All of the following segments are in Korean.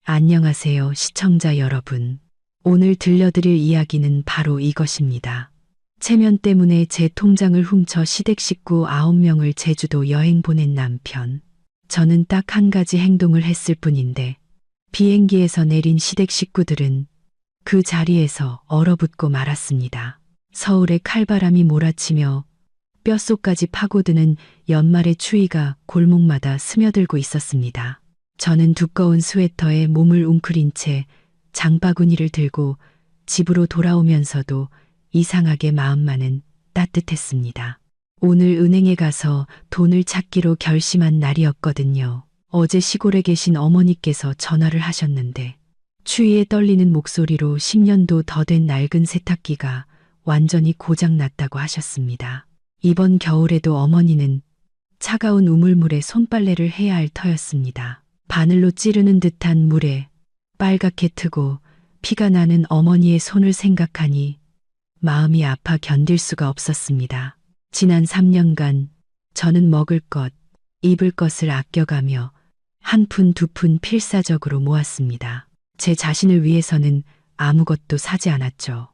안녕하세요, 시청자 여러분. 오늘 들려드릴 이야기는 바로 이것입니다. 체면 때문에 제 통장을 훔쳐 시댁 식구 9명을 제주도 여행 보낸 남편. 저는 딱 한 가지 행동을 했을 뿐인데 비행기에서 내린 시댁 식구들은 그 자리에서 얼어붙고 말았습니다. 서울의 칼바람이 몰아치며 뼛속까지 파고드는 연말의 추위가 골목마다 스며들고 있었습니다. 저는 두꺼운 스웨터에 몸을 웅크린 채 장바구니를 들고 집으로 돌아오면서도 이상하게 마음만은 따뜻했습니다. 오늘 은행에 가서 돈을 찾기로 결심한 날이었거든요. 어제 시골에 계신 어머니께서 전화를 하셨는데 추위에 떨리는 목소리로 10년도 더 된 낡은 세탁기가 완전히 고장났다고 하셨습니다. 이번 겨울에도 어머니는 차가운 우물물에 손빨래를 해야 할 터였습니다. 바늘로 찌르는 듯한 물에 빨갛게 트고 피가 나는 어머니의 손을 생각하니 마음이 아파 견딜 수가 없었습니다. 지난 3년간 저는 먹을 것, 입을 것을 아껴가며 한 푼 두 푼 필사적으로 모았습니다. 제 자신을 위해서는 아무것도 사지 않았죠.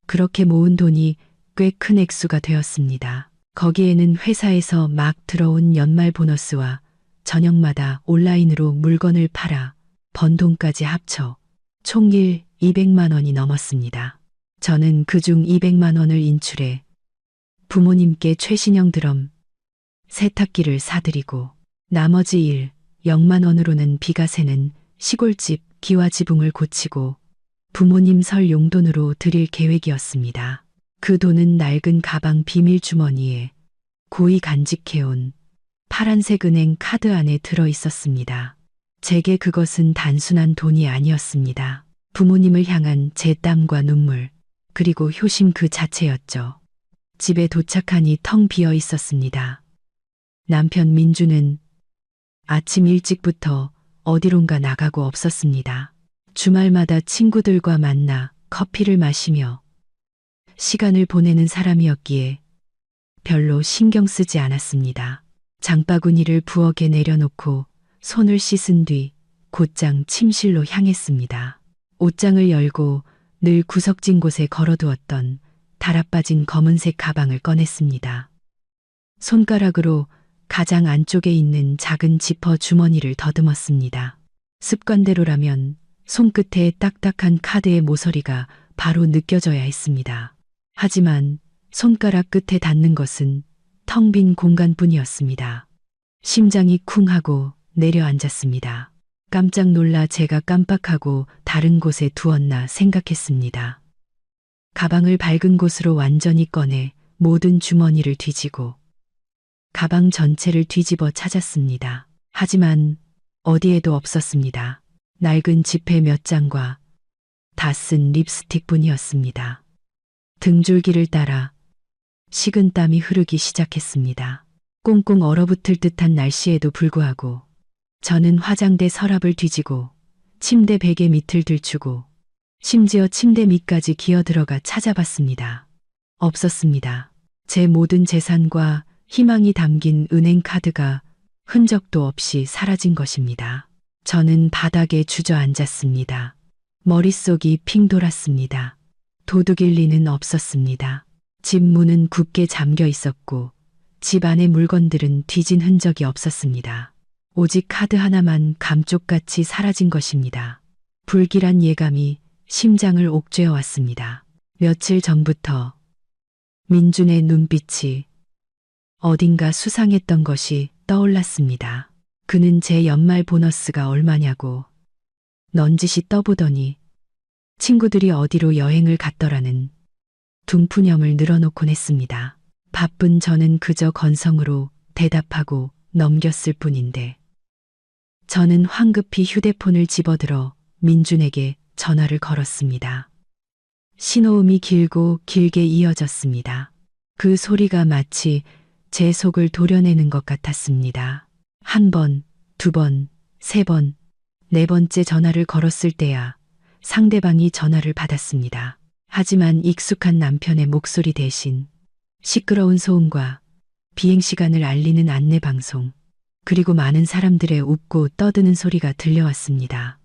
그렇게 모은 돈이 꽤 큰 액수가 되었습니다. 거기에는 회사에서 막 들어온 연말 보너스와 저녁마다 온라인으로 물건을 팔아 번 돈까지 합쳐 총일 200만 원이 넘었습니다. 저는 그중 200만 원을 인출해 부모님께 최신형 드럼, 세탁기를 사드리고 나머지 0만 원으로는 비가 새는 시골집 기와지붕을 고치고 부모님 설 용돈으로 드릴 계획이었습니다. 그 돈은 낡은 가방 비밀 주머니에 고이 간직해온 파란색 은행 카드 안에 들어 있었습니다. 제게 그것은 단순한 돈이 아니었습니다. 부모님을 향한 제 땀과 눈물, 그리고 효심 그 자체였죠. 집에 도착하니 텅 비어 있었습니다. 남편 민주는 아침 일찍부터 어디론가 나가고 없었습니다. 주말마다 친구들과 만나 커피를 마시며 시간을 보내는 사람이었기에 별로 신경 쓰지 않았습니다. 장바구니를 부엌에 내려놓고 손을 씻은 뒤 곧장 침실로 향했습니다. 옷장을 열고 늘 구석진 곳에 걸어두었던 달아빠진 검은색 가방을 꺼냈습니다. 손가락으로 가장 안쪽에 있는 작은 지퍼 주머니를 더듬었습니다. 습관대로라면 손끝에 딱딱한 카드의 모서리가 바로 느껴져야 했습니다. 하지만 손가락 끝에 닿는 것은 텅 빈 공간뿐이었습니다. 심장이 쿵 하고 내려앉았습니다. 깜짝 놀라 제가 깜빡하고 다른 곳에 두었나 생각했습니다. 가방을 밝은 곳으로 완전히 꺼내 모든 주머니를 뒤지고 가방 전체를 뒤집어 찾았습니다. 하지만 어디에도 없었습니다. 낡은 지폐 몇 장과 다 쓴 립스틱뿐이었습니다. 등줄기를 따라 식은 땀이 흐르기 시작했습니다. 꽁꽁 얼어붙을 듯한 날씨에도 불구하고 저는 화장대 서랍을 뒤지고 침대 베개 밑을 들추고 심지어 침대 밑까지 기어들어가 찾아봤습니다. 없었습니다. 제 모든 재산과 희망이 담긴 은행 카드가 흔적도 없이 사라진 것입니다. 저는 바닥에 주저앉았습니다. 머릿속이 핑 돌았습니다. 도둑일 리는 없었습니다. 집 문은 굳게 잠겨 있었고 집 안의 물건들은 뒤진 흔적이 없었습니다. 오직 카드 하나만 감쪽같이 사라진 것입니다. 불길한 예감이 심장을 옥죄어 왔습니다. 며칠 전부터 민준의 눈빛이 어딘가 수상했던 것이 떠올랐습니다. 그는 제 연말 보너스가 얼마냐고 넌지시 떠보더니 친구들이 어디로 여행을 갔더라는 둥푸념을 늘어놓곤 했습니다. 바쁜 저는 그저 건성으로 대답하고 넘겼을 뿐인데 저는 황급히 휴대폰을 집어들어 민준에게 전화를 걸었습니다. 신호음이 길고 길게 이어졌습니다. 그 소리가 마치 제 속을 도려내는 것 같았습니다. 한 번, 두 번, 세 번, 네 번째 전화를 걸었을 때야 상대방이 전화를 받았습니다. 하지만 익숙한 남편의 목소리 대신 시끄러운 소음과 비행시간을 알리는 안내방송, 그리고 많은 사람들의 웃고 떠드는 소리가 들려왔습니다.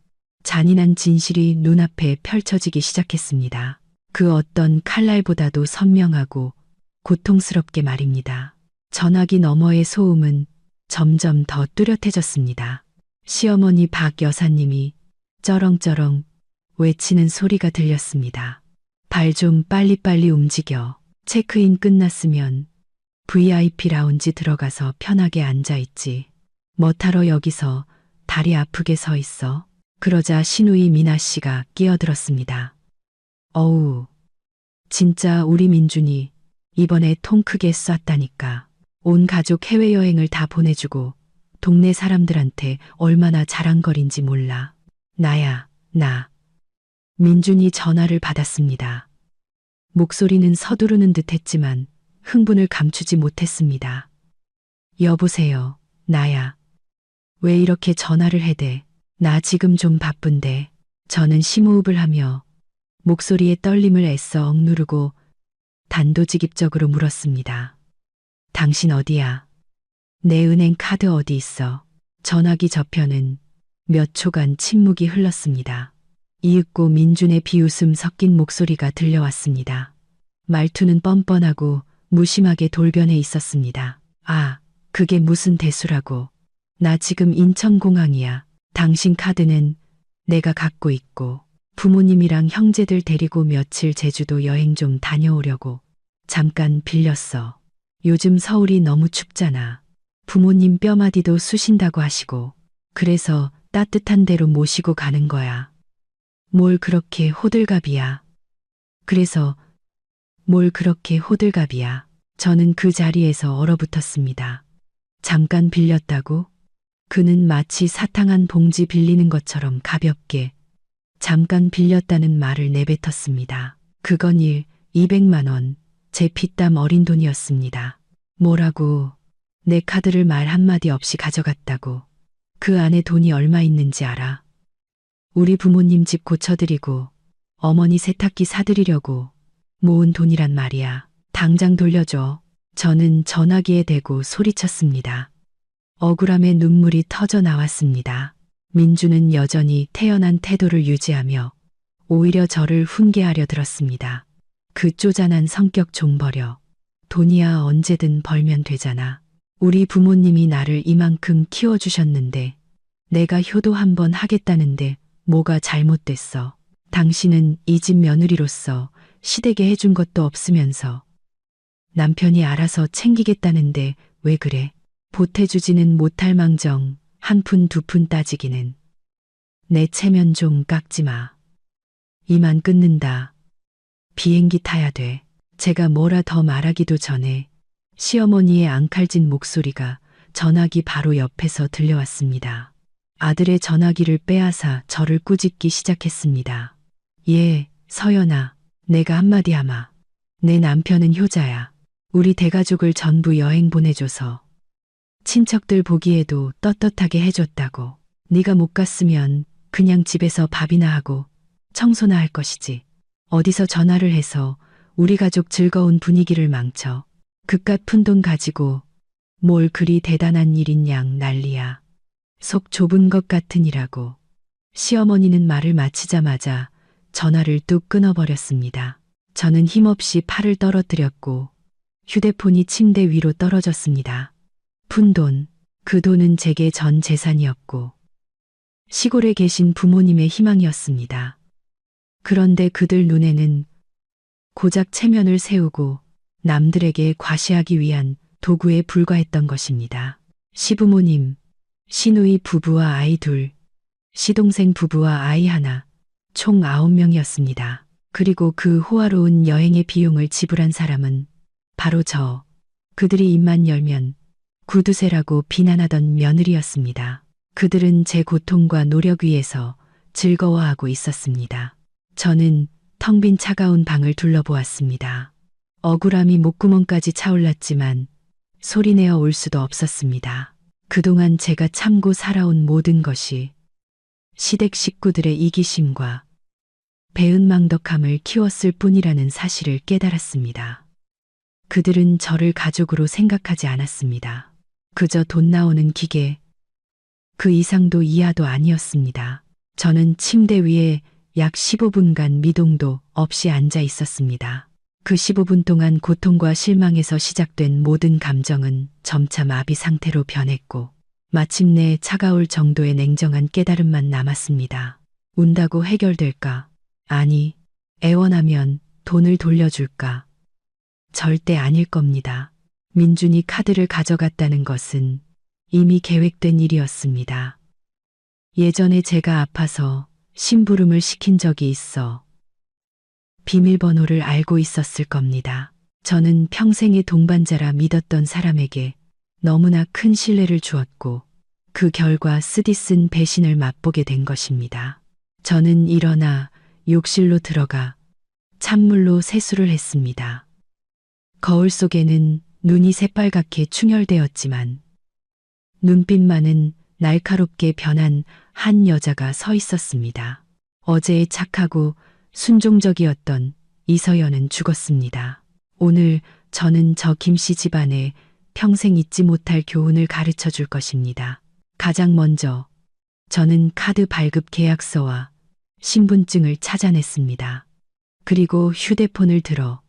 잔인한 진실이 눈앞에 펼쳐지기 시작했습니다. 그 어떤 칼날보다도 선명하고 고통스럽게 말입니다. 전화기 너머의 소음은 점점 더 뚜렷해졌습니다. 시어머니 박 여사님이 쩌렁쩌렁 외치는 소리가 들렸습니다. 발 좀 빨리빨리 움직여. 체크인 끝났으면 VIP 라운지 들어가서 편하게 앉아있지. 뭐하러 여기서 다리 아프게 서 있어. 그러자 시누이 미나 씨가 끼어들었습니다. 어우, 진짜 우리 민준이 이번에 통 크게 쐈다니까. 온 가족 해외여행을 다 보내주고 동네 사람들한테 얼마나 자랑거린지 몰라. 나야, 나. 민준이 전화를 받았습니다. 목소리는 서두르는 듯 했지만 흥분을 감추지 못했습니다. 여보세요, 나야. 왜 이렇게 전화를 해대? 나 지금 좀 바쁜데. 저는 심호흡을 하며 목소리의 떨림을 애써 억누르고 단도직입적으로 물었습니다. 당신 어디야? 내 은행 카드 어디 있어? 전화기 저편은 몇 초간 침묵이 흘렀습니다. 이윽고 민준의 비웃음 섞인 목소리가 들려왔습니다. 말투는 뻔뻔하고 무심하게 돌변해 있었습니다. 아, 그게 무슨 대수라고. 나 지금 인천공항이야. 당신 카드는 내가 갖고 있고 부모님이랑 형제들 데리고 며칠 제주도 여행 좀 다녀오려고 잠깐 빌렸어. 요즘 서울이 너무 춥잖아. 부모님 뼈마디도 쑤신다고 하시고 그래서 따뜻한 데로 모시고 가는 거야. 뭘 그렇게 호들갑이야. 그래서 뭘 그렇게 호들갑이야. 저는 그 자리에서 얼어붙었습니다. 잠깐 빌렸다고? 그는 마치 사탕 한 봉지 빌리는 것처럼 가볍게 잠깐 빌렸다는 말을 내뱉었습니다. 그건 200만 원, 제 피땀 어린 돈이었습니다. 뭐라고? 내 카드를 말 한마디 없이 가져갔다고. 그 안에 돈이 얼마 있는지 알아? 우리 부모님 집 고쳐드리고 어머니 세탁기 사드리려고 모은 돈이란 말이야. 당장 돌려줘. 저는 전화기에 대고 소리쳤습니다. 억울함에 눈물이 터져 나왔습니다. 민주는 여전히 태연한 태도를 유지하며 오히려 저를 훈계하려 들었습니다. 그 쪼잔한 성격 좀 버려. 돈이야 언제든 벌면 되잖아. 우리 부모님이 나를 이만큼 키워주셨는데 내가 효도 한번 하겠다는데 뭐가 잘못됐어. 당신은 이 집 며느리로서 시댁에 해준 것도 없으면서 남편이 알아서 챙기겠다는데 왜 그래? 보태주지는 못할 망정 한 푼 두 푼 따지기는. 내 체면 좀 깎지 마. 이만 끊는다. 비행기 타야 돼. 제가 뭐라 더 말하기도 전에 시어머니의 앙칼진 목소리가 전화기 바로 옆에서 들려왔습니다. 아들의 전화기를 빼앗아 저를 꾸짖기 시작했습니다. 예, 서연아, 내가 한마디 하마. 내 남편은 효자야. 우리 대가족을 전부 여행 보내줘서 친척들 보기에도 떳떳하게 해줬다고. 네가 못 갔으면 그냥 집에서 밥이나 하고 청소나 할 것이지. 어디서 전화를 해서 우리 가족 즐거운 분위기를 망쳐. 그깟 푼돈 가지고 뭘 그리 대단한 일인 양 난리야. 속 좁은 것 같으니라고. 시어머니는 말을 마치자마자 전화를 뚝 끊어버렸습니다. 저는 힘없이 팔을 떨어뜨렸고 휴대폰이 침대 위로 떨어졌습니다. 푼돈, 그 돈은 제게 전 재산이었고 시골에 계신 부모님의 희망이었습니다. 그런데 그들 눈에는 고작 체면을 세우고 남들에게 과시하기 위한 도구에 불과했던 것입니다. 시부모님, 시누이 부부와 아이 둘, 시동생 부부와 아이 하나, 총 9명이었습니다. 그리고 그 호화로운 여행의 비용을 지불한 사람은 바로 저, 그들이 입만 열면 구두쇠라고 비난하던 며느리였습니다. 그들은 제 고통과 노력 위에서 즐거워하고 있었습니다. 저는 텅 빈 차가운 방을 둘러보았습니다. 억울함이 목구멍까지 차올랐지만 소리내어 올 수도 없었습니다. 그동안 제가 참고 살아온 모든 것이 시댁 식구들의 이기심과 배은망덕함을 키웠을 뿐이라는 사실을 깨달았습니다. 그들은 저를 가족으로 생각하지 않았습니다. 그저 돈 나오는 기계, 그 이상도 이하도 아니었습니다. 저는 침대 위에 약 15분간 미동도 없이 앉아 있었습니다. 그 15분 동안 고통과 실망에서 시작된 모든 감정은 점차 마비 상태로 변했고 마침내 차가울 정도의 냉정한 깨달음만 남았습니다. 운다고 해결될까? 아니, 애원하면 돈을 돌려줄까? 절대 아닐 겁니다. 민준이 카드를 가져갔다는 것은 이미 계획된 일이었습니다. 예전에 제가 아파서 심부름을 시킨 적이 있어 비밀번호를 알고 있었을 겁니다. 저는 평생의 동반자라 믿었던 사람에게 너무나 큰 신뢰를 주었고 그 결과 쓰디쓴 배신을 맛보게 된 것입니다. 저는 일어나 욕실로 들어가 찬물로 세수를 했습니다. 거울 속에는 눈이 새빨갛게 충혈되었지만 눈빛만은 날카롭게 변한 한 여자가 서 있었습니다. 어제의 착하고 순종적이었던 이서연은 죽었습니다. 오늘 저는 저 김씨 집안에 평생 잊지 못할 교훈을 가르쳐 줄 것입니다. 가장 먼저 저는 카드 발급 계약서와 신분증을 찾아냈습니다. 그리고 휴대폰을 들어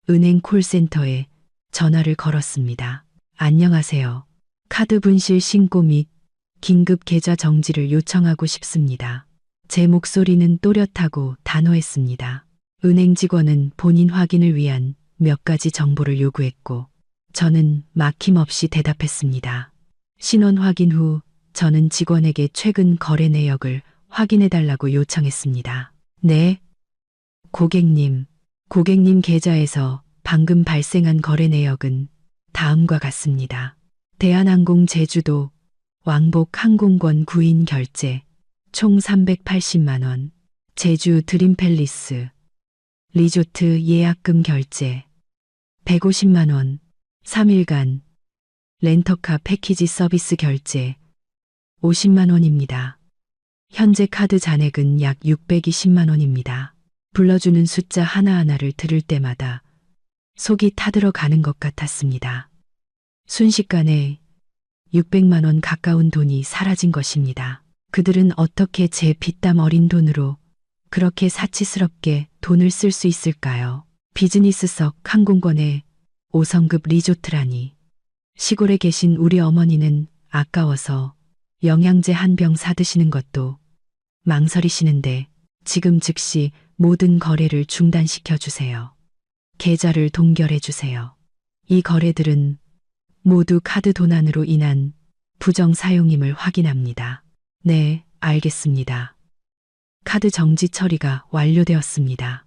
은행 콜센터에 전화를 걸었습니다. 안녕하세요. 카드 분실 신고 및 긴급 계좌 정지를 요청하고 싶습니다. 제 목소리는 또렷하고 단호했습니다. 은행 직원은 본인 확인을 위한 몇 가지 정보를 요구했고 저는 막힘없이 대답했습니다. 신원 확인 후 저는 직원에게 최근 거래 내역을 확인해달라고 요청했습니다. 네, 고객님 계좌에서 방금 발생한 거래 내역은 다음과 같습니다. 대한항공 제주도 왕복 항공권 구인 결제 총 380만 원, 제주 드림팰리스 리조트 예약금 결제 150만 원, 3일간 렌터카 패키지 서비스 결제 50만 원입니다. 현재 카드 잔액은 약 620만 원입니다. 불러주는 숫자 하나하나를 들을 때마다 속이 타들어 가는 것 같았습니다. 순식간에 600만 원 가까운 돈이 사라진 것입니다. 그들은 어떻게 제 피땀 어린 돈으로 그렇게 사치스럽게 돈을 쓸 수 있을까요? 비즈니스석 항공권에 5성급 리조트라니. 시골에 계신 우리 어머니는 아까워서 영양제 한 병 사드시는 것도 망설이시는데 지금 즉시 모든 거래를 중단시켜 주세요. 계좌를 동결해 주세요. 이 거래들은 모두 카드 도난으로 인한 부정 사용임을 확인합니다. 네, 알겠습니다. 카드 정지 처리가 완료되었습니다.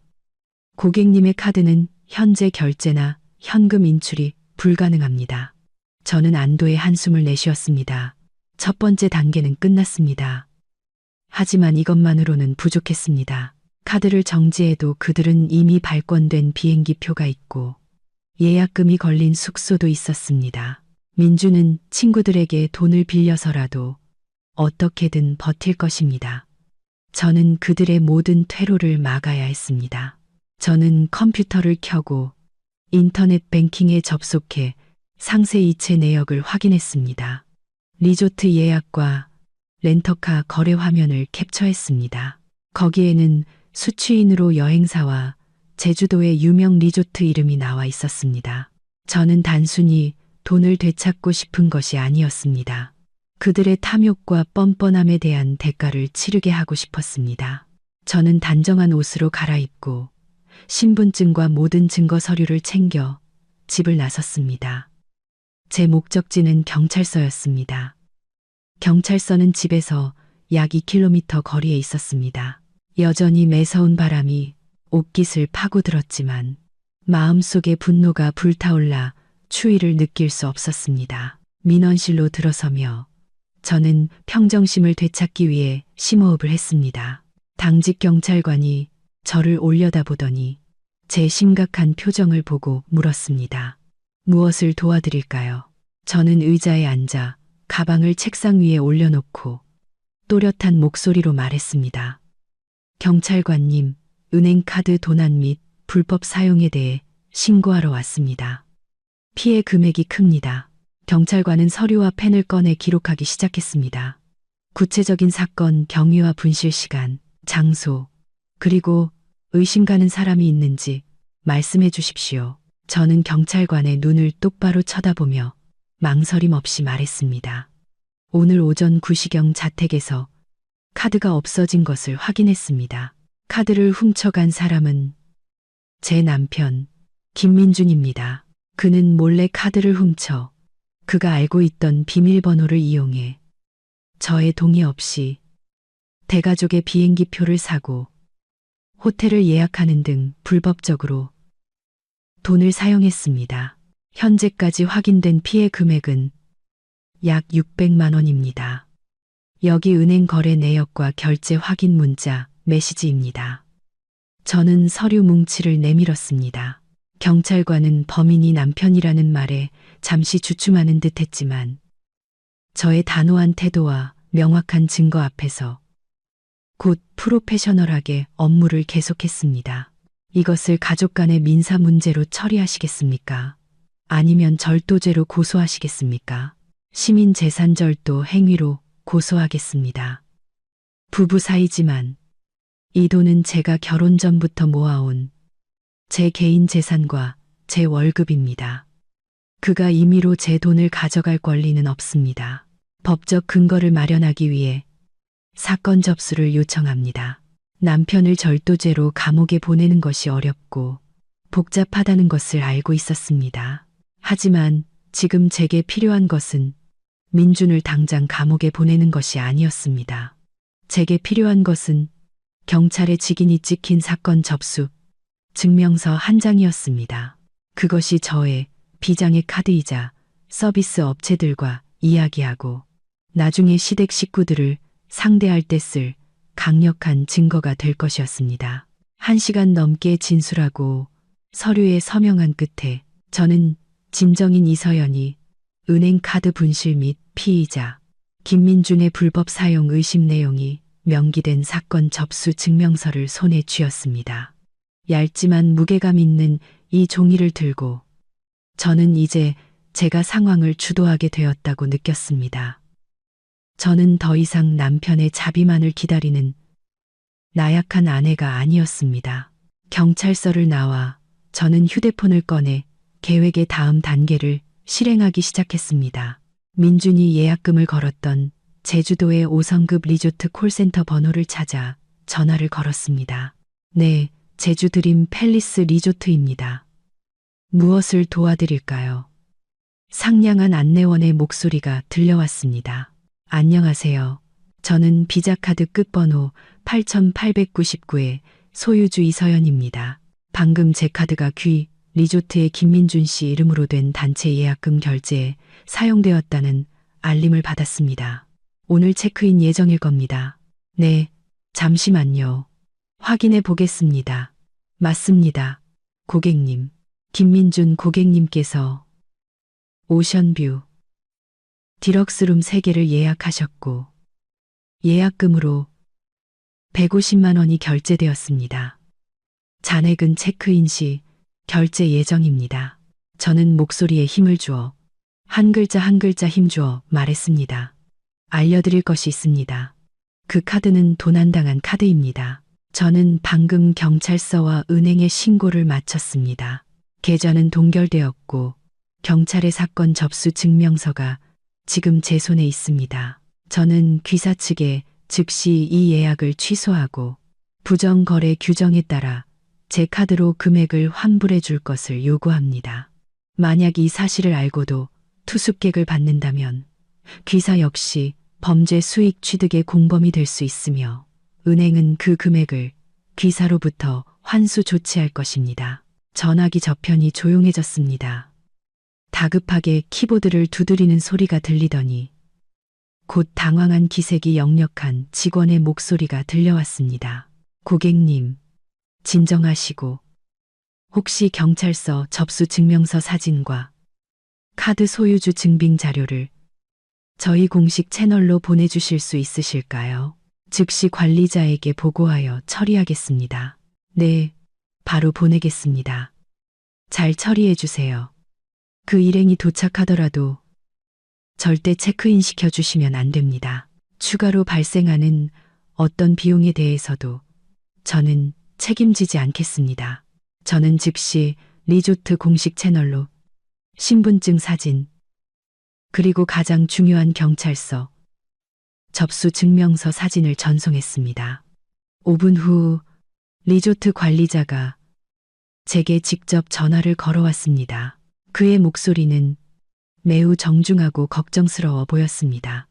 고객님의 카드는 현재 결제나 현금 인출이 불가능합니다. 저는 안도의 한숨을 내쉬었습니다. 첫 번째 단계는 끝났습니다. 하지만 이것만으로는 부족했습니다. 카드를 정지해도 그들은 이미 발권된 비행기 표가 있고 예약금이 걸린 숙소도 있었습니다. 민주는 친구들에게 돈을 빌려서라도 어떻게든 버틸 것입니다. 저는 그들의 모든 퇴로를 막아야 했습니다. 저는 컴퓨터를 켜고 인터넷 뱅킹에 접속해 상세 이체 내역을 확인했습니다. 리조트 예약과 렌터카 거래 화면을 캡처했습니다. 거기에는 수취인으로 여행사와 제주도의 유명 리조트 이름이 나와 있었습니다. 저는 단순히 돈을 되찾고 싶은 것이 아니었습니다. 그들의 탐욕과 뻔뻔함에 대한 대가를 치르게 하고 싶었습니다. 저는 단정한 옷으로 갈아입고 신분증과 모든 증거 서류를 챙겨 집을 나섰습니다. 제 목적지는 경찰서였습니다. 경찰서는 집에서 약 2km 거리에 있었습니다. 여전히 매서운 바람이 옷깃을 파고들었지만 마음속에 분노가 불타올라 추위를 느낄 수 없었습니다. 민원실로 들어서며 저는 평정심을 되찾기 위해 심호흡을 했습니다. 당직 경찰관이 저를 올려다보더니 제 심각한 표정을 보고 물었습니다. 무엇을 도와드릴까요? 저는 의자에 앉아 가방을 책상 위에 올려놓고 또렷한 목소리로 말했습니다. 경찰관님, 은행카드 도난 및 불법 사용에 대해 신고하러 왔습니다. 피해 금액이 큽니다. 경찰관은 서류와 펜을 꺼내 기록하기 시작했습니다. 구체적인 사건, 경위와 분실 시간, 장소, 그리고 의심 가는 사람이 있는지 말씀해 주십시오. 저는 경찰관의 눈을 똑바로 쳐다보며 망설임 없이 말했습니다. 오늘 오전 9시경 자택에서 카드가 없어진 것을 확인했습니다. 카드를 훔쳐간 사람은 제 남편 김민준입니다. 그는 몰래 카드를 훔쳐 그가 알고 있던 비밀번호를 이용해 저의 동의 없이 대가족의 비행기 표를 사고 호텔을 예약하는 등 불법적으로 돈을 사용했습니다. 현재까지 확인된 피해 금액은 약 600만 원입니다. 여기 은행 거래 내역과 결제 확인 문자, 메시지입니다. 저는 서류 뭉치를 내밀었습니다. 경찰관은 범인이 남편이라는 말에 잠시 주춤하는 듯 했지만 저의 단호한 태도와 명확한 증거 앞에서 곧 프로페셔널하게 업무를 계속했습니다. 이것을 가족 간의 민사 문제로 처리하시겠습니까? 아니면 절도죄로 고소하시겠습니까? 시민 재산 절도 행위로 고소하겠습니다. 부부 사이지만 이 돈은 제가 결혼 전부터 모아온 제 개인 재산과 제 월급입니다. 그가 임의로 제 돈을 가져갈 권리는 없습니다. 법적 근거를 마련하기 위해 사건 접수를 요청합니다. 남편을 절도죄로 감옥에 보내는 것이 어렵고 복잡하다는 것을 알고 있었습니다. 하지만 지금 제게 필요한 것은 민준을 당장 감옥에 보내는 것이 아니었습니다. 제게 필요한 것은 경찰의 직인이 찍힌 사건 접수 증명서 한 장이었습니다. 그것이 저의 비장의 카드이자 서비스 업체들과 이야기하고 나중에 시댁 식구들을 상대할 때 쓸 강력한 증거가 될 것이었습니다. 1시간 넘게 진술하고 서류에 서명한 끝에 저는 진정인 이서연이 은행 카드 분실 및 피의자 김민준의 불법 사용 의심 내용이 명기된 사건 접수 증명서를 손에 쥐었습니다. 얇지만 무게감 있는 이 종이를 들고 저는 이제 제가 상황을 주도하게 되었다고 느꼈습니다. 저는 더 이상 남편의 자비만을 기다리는 나약한 아내가 아니었습니다. 경찰서를 나와 저는 휴대폰을 꺼내 계획의 다음 단계를 실행하기 시작했습니다. 민준이 예약금을 걸었던 제주도의 5성급 리조트 콜센터 번호를 찾아 전화를 걸었습니다. 네, 제주 드림 팰리스 리조트입니다. 무엇을 도와드릴까요? 상냥한 안내원의 목소리가 들려왔습니다. 안녕하세요. 저는 비자카드 끝번호 8899의 소유주 이서연입니다. 방금 제 카드가 리조트의 김민준 씨 이름으로 된 단체 예약금 결제에 사용되었다는 알림을 받았습니다. 오늘 체크인 예정일 겁니다. 네, 잠시만요. 확인해 보겠습니다. 맞습니다. 고객님. 김민준 고객님께서 오션뷰 디럭스룸 3개를 예약하셨고 예약금으로 150만 원이 결제되었습니다. 잔액은 체크인 시 결제 예정입니다. 저는 목소리에 힘을 주어 한 글자 한 글자 힘주어 말했습니다. 알려드릴 것이 있습니다. 그 카드는 도난당한 카드입니다. 저는 방금 경찰서와 은행에 신고를 마쳤습니다. 계좌는 동결되었고 경찰의 사건 접수 증명서가 지금 제 손에 있습니다. 저는 귀사 측에 즉시 이 예약을 취소하고 부정거래 규정에 따라 제 카드로 금액을 환불해 줄 것을 요구합니다. 만약 이 사실을 알고도 투숙객을 받는다면 귀사 역시 범죄 수익 취득의 공범이 될 수 있으며 은행은 그 금액을 귀사로부터 환수 조치할 것입니다. 전화기 저편이 조용해졌습니다. 다급하게 키보드를 두드리는 소리가 들리더니 곧 당황한 기색이 역력한 직원의 목소리가 들려왔습니다. 고객님, 진정하시고 혹시 경찰서 접수 증명서 사진과 카드 소유주 증빙 자료를 저희 공식 채널로 보내주실 수 있으실까요? 즉시 관리자에게 보고하여 처리하겠습니다. 네, 바로 보내겠습니다. 잘 처리해 주세요. 그 일행이 도착하더라도 절대 체크인 시켜주시면 안 됩니다. 추가로 발생하는 어떤 비용에 대해서도 저는 책임지지 않겠습니다. 저는 즉시 리조트 공식 채널로 신분증 사진, 그리고 가장 중요한 경찰서, 접수 증명서 사진을 전송했습니다. 5분 후 리조트 관리자가 제게 직접 전화를 걸어왔습니다. 그의 목소리는 매우 정중하고 걱정스러워 보였습니다.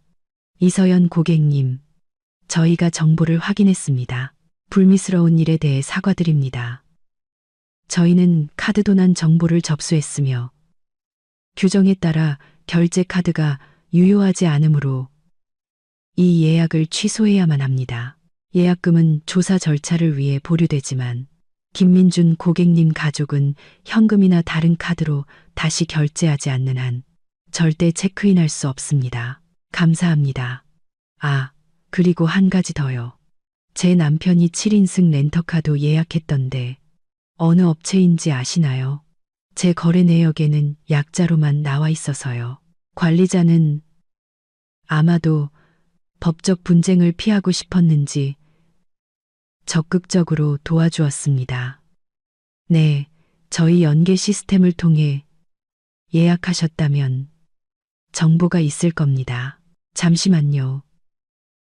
이서연 고객님, 저희가 정보를 확인했습니다. 불미스러운 일에 대해 사과드립니다. 저희는 카드 도난 정보를 접수했으며 규정에 따라 결제 카드가 유효하지 않으므로 이 예약을 취소해야만 합니다. 예약금은 조사 절차를 위해 보류되지만 김민준 고객님 가족은 현금이나 다른 카드로 다시 결제하지 않는 한 절대 체크인할 수 없습니다. 감사합니다. 아, 그리고 한 가지 더요. 제 남편이 7인승 렌터카도 예약했던데 어느 업체인지 아시나요? 제 거래 내역에는 약자로만 나와 있어서요. 관리자는 아마도 법적 분쟁을 피하고 싶었는지 적극적으로 도와주었습니다. 네, 저희 연계 시스템을 통해 예약하셨다면 정보가 있을 겁니다. 잠시만요.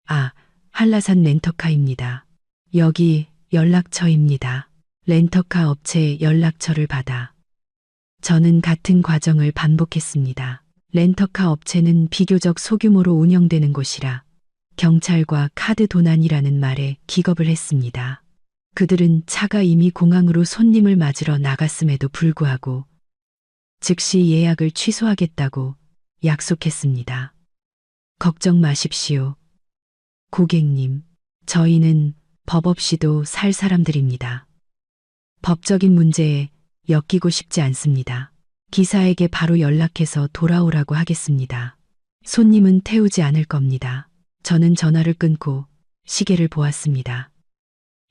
아, 한라산 렌터카입니다. 여기 연락처입니다. 렌터카 업체의 연락처를 받아 저는 같은 과정을 반복했습니다. 렌터카 업체는 비교적 소규모로 운영되는 곳이라 경찰과 카드 도난이라는 말에 기겁을 했습니다. 그들은 차가 이미 공항으로 손님을 맞으러 나갔음에도 불구하고 즉시 예약을 취소하겠다고 약속했습니다. 걱정 마십시오. 고객님, 저희는 법 없이도 살 사람들입니다. 법적인 문제에 엮이고 싶지 않습니다. 기사에게 바로 연락해서 돌아오라고 하겠습니다. 손님은 태우지 않을 겁니다. 저는 전화를 끊고 시계를 보았습니다.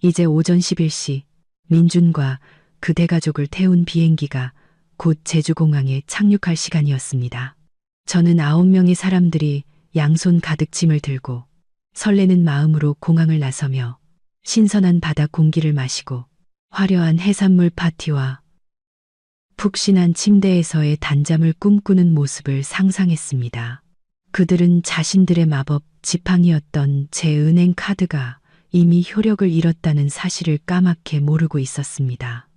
이제 오전 11시 민준과 그 대가족을 태운 비행기가 곧 제주공항에 착륙할 시간이었습니다. 저는 9명의 사람들이 양손 가득 짐을 들고 설레는 마음으로 공항을 나서며 신선한 바다 공기를 마시고 화려한 해산물 파티와 푹신한 침대에서의 단잠을 꿈꾸는 모습을 상상했습니다. 그들은 자신들의 마법 지팡이였던 제 은행 카드가 이미 효력을 잃었다는 사실을 까맣게 모르고 있었습니다.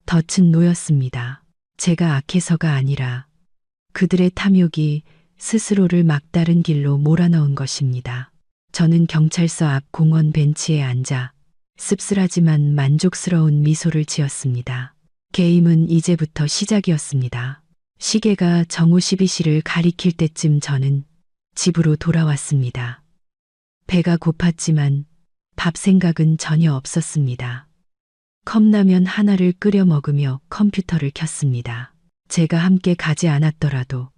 덫은 놓였습니다. 제가 악해서가 아니라 그들의 탐욕이 스스로를 막다른 길로 몰아넣은 것입니다. 저는 경찰서 앞 공원 벤치에 앉아 씁쓸하지만 만족스러운 미소를 지었습니다. 게임은 이제부터 시작이었습니다. 시계가 정오 12시를 가리킬 때쯤 저는 집으로 돌아왔습니다. 배가 고팠지만 밥 생각은 전혀 없었습니다. 컵라면 하나를 끓여 먹으며 컴퓨터를 켰습니다. 제가 함께 가지 않았더라도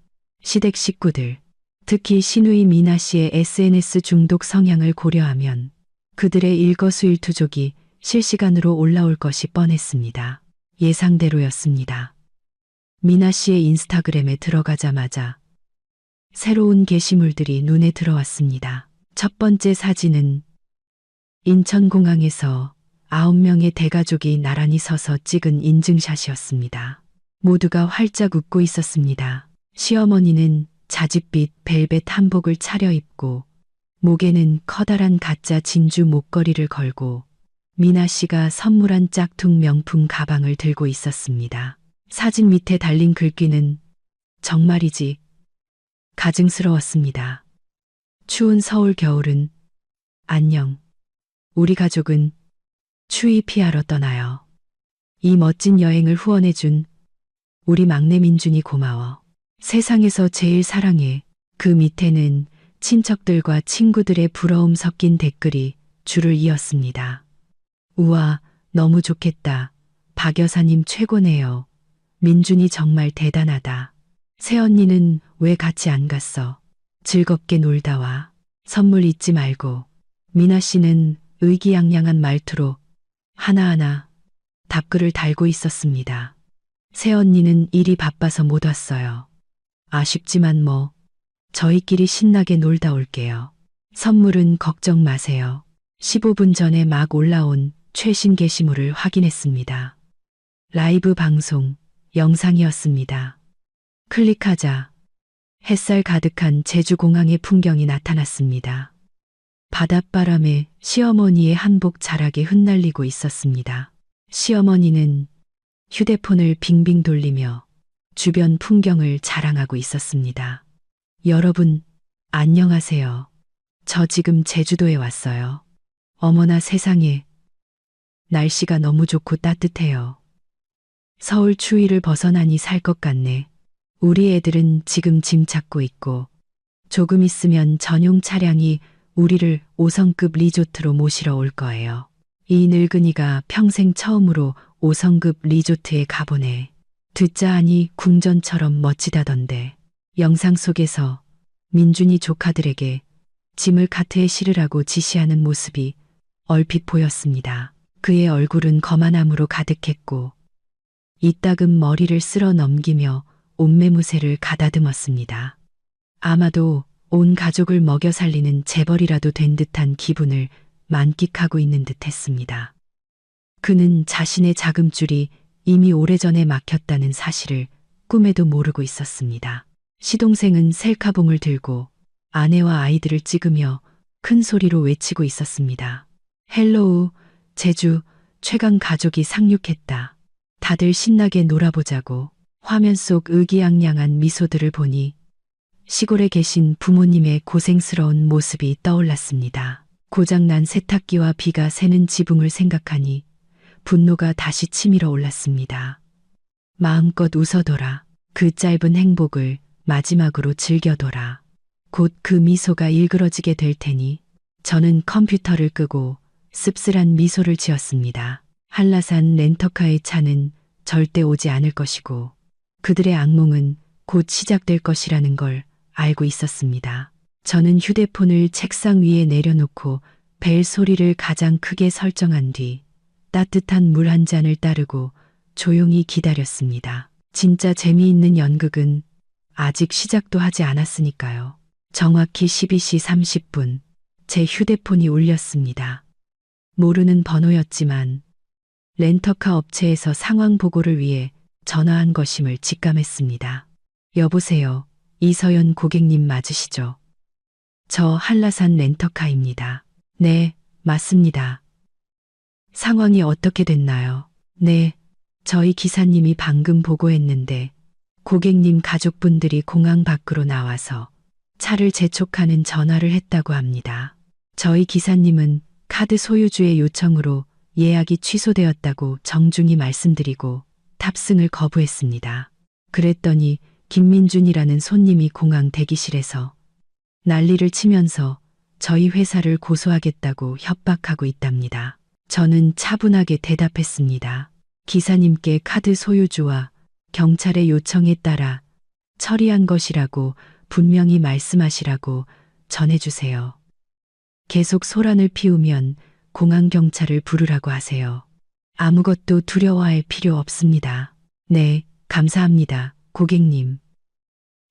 시댁 식구들, 특히 시누이 미나 씨의 SNS 중독 성향을 고려하면 그들의 일거수일투족이 실시간으로 올라올 것이 뻔했습니다. 예상대로였습니다. 미나 씨의 인스타그램에 들어가자마자 새로운 게시물들이 눈에 들어왔습니다. 첫 번째 사진은 인천공항에서 9명의 대가족이 나란히 서서 찍은 인증샷이었습니다. 모두가 활짝 웃고 있었습니다. 시어머니는 자줏빛 벨벳 한복을 차려입고 목에는 커다란 가짜 진주 목걸이를 걸고 미나 씨가 선물한 짝퉁 명품 가방을 들고 있었습니다. 사진 밑에 달린 글귀는 정말이지 가증스러웠습니다. 추운 서울 겨울은 안녕. 우리 가족은 추위 피하러 떠나요. 이 멋진 여행을 후원해준 우리 막내 민준이 고마워. 세상에서 제일 사랑해. 그 밑에는 친척들과 친구들의 부러움 섞인 댓글이 줄을 이었습니다. 우와, 너무 좋겠다. 박 여사님 최고네요. 민준이 정말 대단하다. 새언니는 왜 같이 안 갔어? 즐겁게 놀다 와. 선물 잊지 말고. 미나 씨는 의기양양한 말투로 하나하나 답글을 달고 있었습니다. 새언니는 일이 바빠서 못 왔어요. 아쉽지만 뭐 저희끼리 신나게 놀다 올게요. 선물은 걱정 마세요. 15분 전에 막 올라온 최신 게시물을 확인했습니다. 라이브 방송, 영상이었습니다. 클릭하자 햇살 가득한 제주공항의 풍경이 나타났습니다. 바닷바람에 시어머니의 한복 자락에 흩날리고 있었습니다. 시어머니는 휴대폰을 빙빙 돌리며 주변 풍경을 자랑하고 있었습니다. 여러분, 안녕하세요. 저 지금 제주도에 왔어요. 어머나 세상에. 날씨가 너무 좋고 따뜻해요. 서울 추위를 벗어나니 살 것 같네. 우리 애들은 지금 짐 찾고 있고 조금 있으면 전용 차량이 우리를 5성급 리조트로 모시러 올 거예요. 이 늙은이가 평생 처음으로 5성급 리조트에 가보네. 듣자 하니 궁전처럼 멋지다던데. 영상 속에서 민준이 조카들에게 짐을 카트에 실으라고 지시하는 모습이 얼핏 보였습니다. 그의 얼굴은 거만함으로 가득했고 이따금 머리를 쓸어 넘기며 옷매무새를 가다듬었습니다. 아마도 온 가족을 먹여 살리는 재벌이라도 된 듯한 기분을 만끽하고 있는 듯 했습니다. 그는 자신의 자금줄이 이미 오래전에 막혔다는 사실을 꿈에도 모르고 있었습니다. 시동생은 셀카봉을 들고 아내와 아이들을 찍으며 큰 소리로 외치고 있었습니다. 헬로우, 제주, 최강 가족이 상륙했다. 다들 신나게 놀아보자고. 화면 속 의기양양한 미소들을 보니 시골에 계신 부모님의 고생스러운 모습이 떠올랐습니다. 고장난 세탁기와 비가 새는 지붕을 생각하니 분노가 다시 치밀어 올랐습니다. 마음껏 웃어둬라. 그 짧은 행복을 마지막으로 즐겨둬라. 곧 그 미소가 일그러지게 될 테니. 저는 컴퓨터를 끄고 씁쓸한 미소를 지었습니다. 한라산 렌터카의 차는 절대 오지 않을 것이고 그들의 악몽은 곧 시작될 것이라는 걸 알고 있었습니다. 저는 휴대폰을 책상 위에 내려놓고 벨 소리를 가장 크게 설정한 뒤 따뜻한 물 한 잔을 따르고 조용히 기다렸습니다. 진짜 재미있는 연극은 아직 시작도 하지 않았으니까요. 정확히 12시 30분 제 휴대폰이 울렸습니다. 모르는 번호였지만 렌터카 업체에서 상황 보고를 위해 전화한 것임을 직감했습니다. 여보세요. 이서연 고객님 맞으시죠? 저 한라산 렌터카입니다. 네, 맞습니다. 상황이 어떻게 됐나요? 네, 저희 기사님이 방금 보고했는데 고객님 가족분들이 공항 밖으로 나와서 차를 재촉하는 전화를 했다고 합니다. 저희 기사님은 카드 소유주의 요청으로 예약이 취소되었다고 정중히 말씀드리고 탑승을 거부했습니다. 그랬더니 김민준이라는 손님이 공항 대기실에서 난리를 치면서 저희 회사를 고소하겠다고 협박하고 있답니다. 저는 차분하게 대답했습니다. 기사님께 카드 소유주와 경찰의 요청에 따라 처리한 것이라고 분명히 말씀하시라고 전해주세요. 계속 소란을 피우면 공항 경찰을 부르라고 하세요. 아무것도 두려워할 필요 없습니다. 네, 감사합니다, 고객님.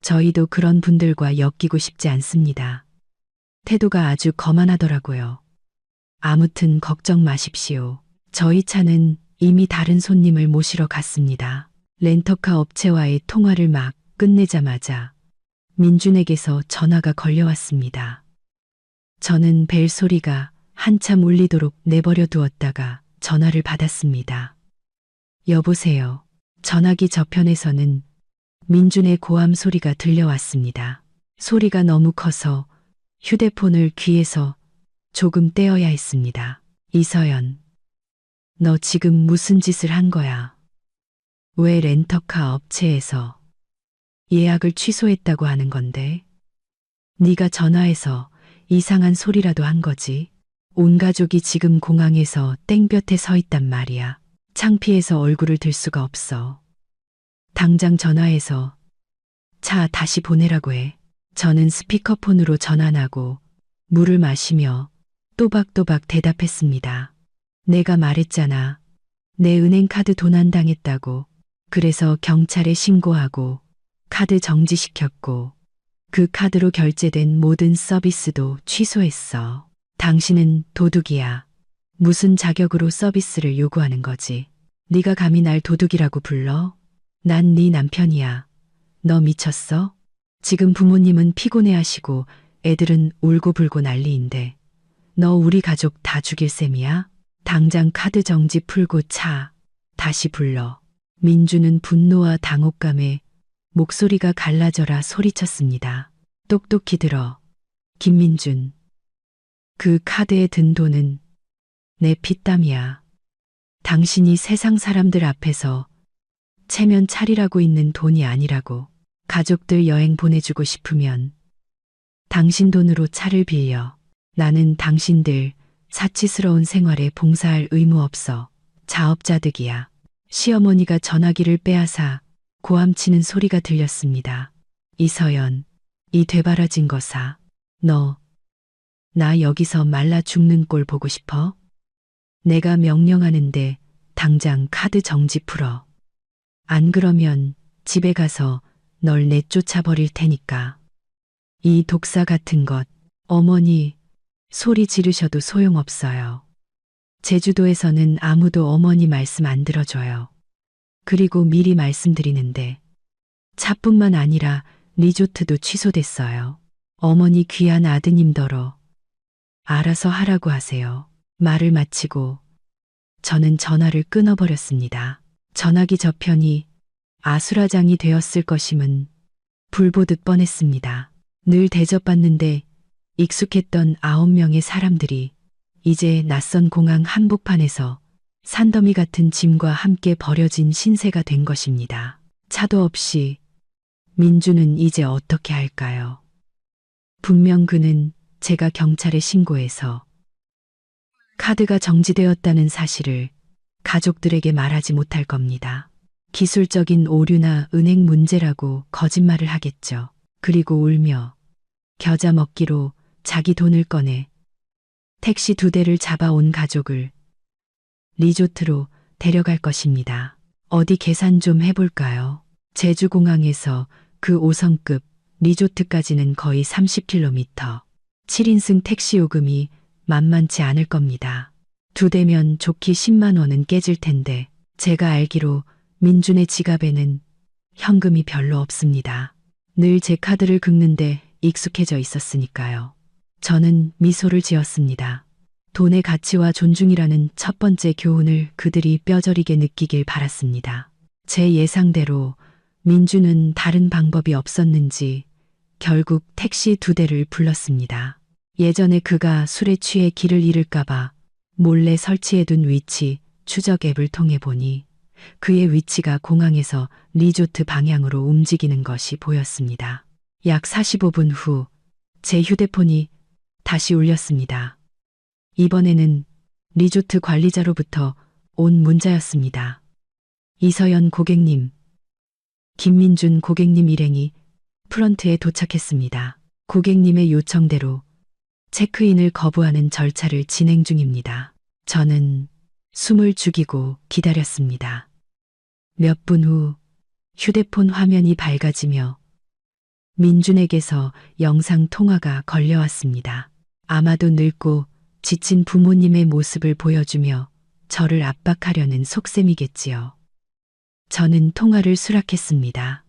저희도 그런 분들과 엮이고 싶지 않습니다. 태도가 아주 거만하더라고요. 아무튼 걱정 마십시오. 저희 차는 이미 다른 손님을 모시러 갔습니다. 렌터카 업체와의 통화를 막 끝내자마자 민준에게서 전화가 걸려왔습니다. 저는 벨 소리가 한참 울리도록 내버려 두었다가 전화를 받았습니다. 여보세요. 전화기 저편에서는 민준의 고함 소리가 들려왔습니다. 소리가 너무 커서 휴대폰을 귀에서 조금 떼어야 했습니다. 이서연, 너 지금 무슨 짓을 한 거야? 왜 렌터카 업체에서 예약을 취소했다고 하는 건데? 네가 전화해서 이상한 소리라도 한 거지? 온 가족이 지금 공항에서 땡볕에 서 있단 말이야. 창피해서 얼굴을 들 수가 없어. 당장 전화해서 차 다시 보내라고 해. 저는 스피커폰으로 전환하고 물을 마시며 또박또박 대답했습니다. 내가 말했잖아. 내 은행카드 도난당했다고. 그래서 경찰에 신고하고 카드 정지시켰고 그 카드로 결제된 모든 서비스도 취소했어. 당신은 도둑이야. 무슨 자격으로 서비스를 요구하는 거지? 네가 감히 날 도둑이라고 불러? 난 네 남편이야. 너 미쳤어? 지금 부모님은 피곤해하시고 애들은 울고불고 난리인데 너 우리 가족 다 죽일 셈이야? 당장 카드 정지 풀고 차. 다시 불러. 민주는 분노와 당혹감에 목소리가 갈라져라 소리쳤습니다. 똑똑히 들어. 김민준. 그 카드에 든 돈은 내 피땀이야. 당신이 세상 사람들 앞에서 체면 차리라고 있는 돈이 아니라고. 가족들 여행 보내주고 싶으면 당신 돈으로 차를 빌려. 나는 당신들 사치스러운 생활에 봉사할 의무 없어. 자업자득이야. 시어머니가 전화기를 빼앗아 고함치는 소리가 들렸습니다. 이서연, 이 되바라진 거사. 너, 나 여기서 말라 죽는 꼴 보고 싶어? 내가 명령하는데 당장 카드 정지 풀어. 안 그러면 집에 가서 널 내쫓아 버릴 테니까. 이 독사 같은 것, 어머니, 소리 지르셔도 소용없어요. 제주도에서는 아무도 어머니 말씀 안 들어줘요. 그리고 미리 말씀드리는데 차뿐만 아니라 리조트도 취소됐어요. 어머니 귀한 아드님더러 알아서 하라고 하세요. 말을 마치고 저는 전화를 끊어버렸습니다. 전화기 저편이 아수라장이 되었을 것임은 불보듯 뻔했습니다. 늘 대접받는데 익숙했던 9명의 사람들이 이제 낯선 공항 한복판에서 산더미 같은 짐과 함께 버려진 신세가 된 것입니다. 차도 없이 민주는 이제 어떻게 할까요? 분명 그는 제가 경찰에 신고해서 카드가 정지되었다는 사실을 가족들에게 말하지 못할 겁니다. 기술적인 오류나 은행 문제라고 거짓말을 하겠죠. 그리고 울며 겨자 먹기로 자기 돈을 꺼내 택시 2대를 잡아온 가족을 리조트로 데려갈 것입니다. 어디 계산 좀 해볼까요? 제주공항에서 그 5성급 리조트까지는 거의 30km. 7인승 택시 요금이 만만치 않을 겁니다. 2대면 좋기 10만 원은 깨질 텐데 제가 알기로 민준의 지갑에는 현금이 별로 없습니다. 늘 제 카드를 긁는데 익숙해져 있었으니까요. 저는 미소를 지었습니다. 돈의 가치와 존중이라는 첫 번째 교훈을 그들이 뼈저리게 느끼길 바랐습니다. 제 예상대로 민주는 다른 방법이 없었는지 결국 택시 2대를 불렀습니다. 예전에 그가 술에 취해 길을 잃을까봐 몰래 설치해둔 위치 추적 앱을 통해 보니 그의 위치가 공항에서 리조트 방향으로 움직이는 것이 보였습니다. 약 45분 후 제 휴대폰이 다시 울렸습니다. 이번에는 리조트 관리자로부터 온 문자였습니다. 이서연 고객님, 김민준 고객님 일행이 프런트에 도착했습니다. 고객님의 요청대로 체크인을 거부하는 절차를 진행 중입니다. 저는 숨을 죽이고 기다렸습니다. 몇 분 후 휴대폰 화면이 밝아지며 민준에게서 영상 통화가 걸려왔습니다. 아마도 늙고 지친 부모님의 모습을 보여주며 저를 압박하려는 속셈이겠지요. 저는 통화를 수락했습니다.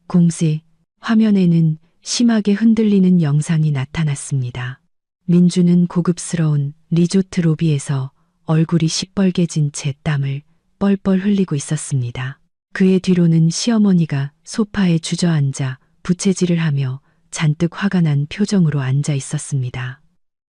공세 화면에는 심하게 흔들리는 영상이 나타났습니다. 민주는 고급스러운 리조트 로비에서 얼굴이 시뻘개진 채 땀을 뻘뻘 흘리고 있었습니다. 그의 뒤로는 시어머니가 소파에 주저앉아 부채질을 하며 잔뜩 화가 난 표정으로 앉아 있었습니다.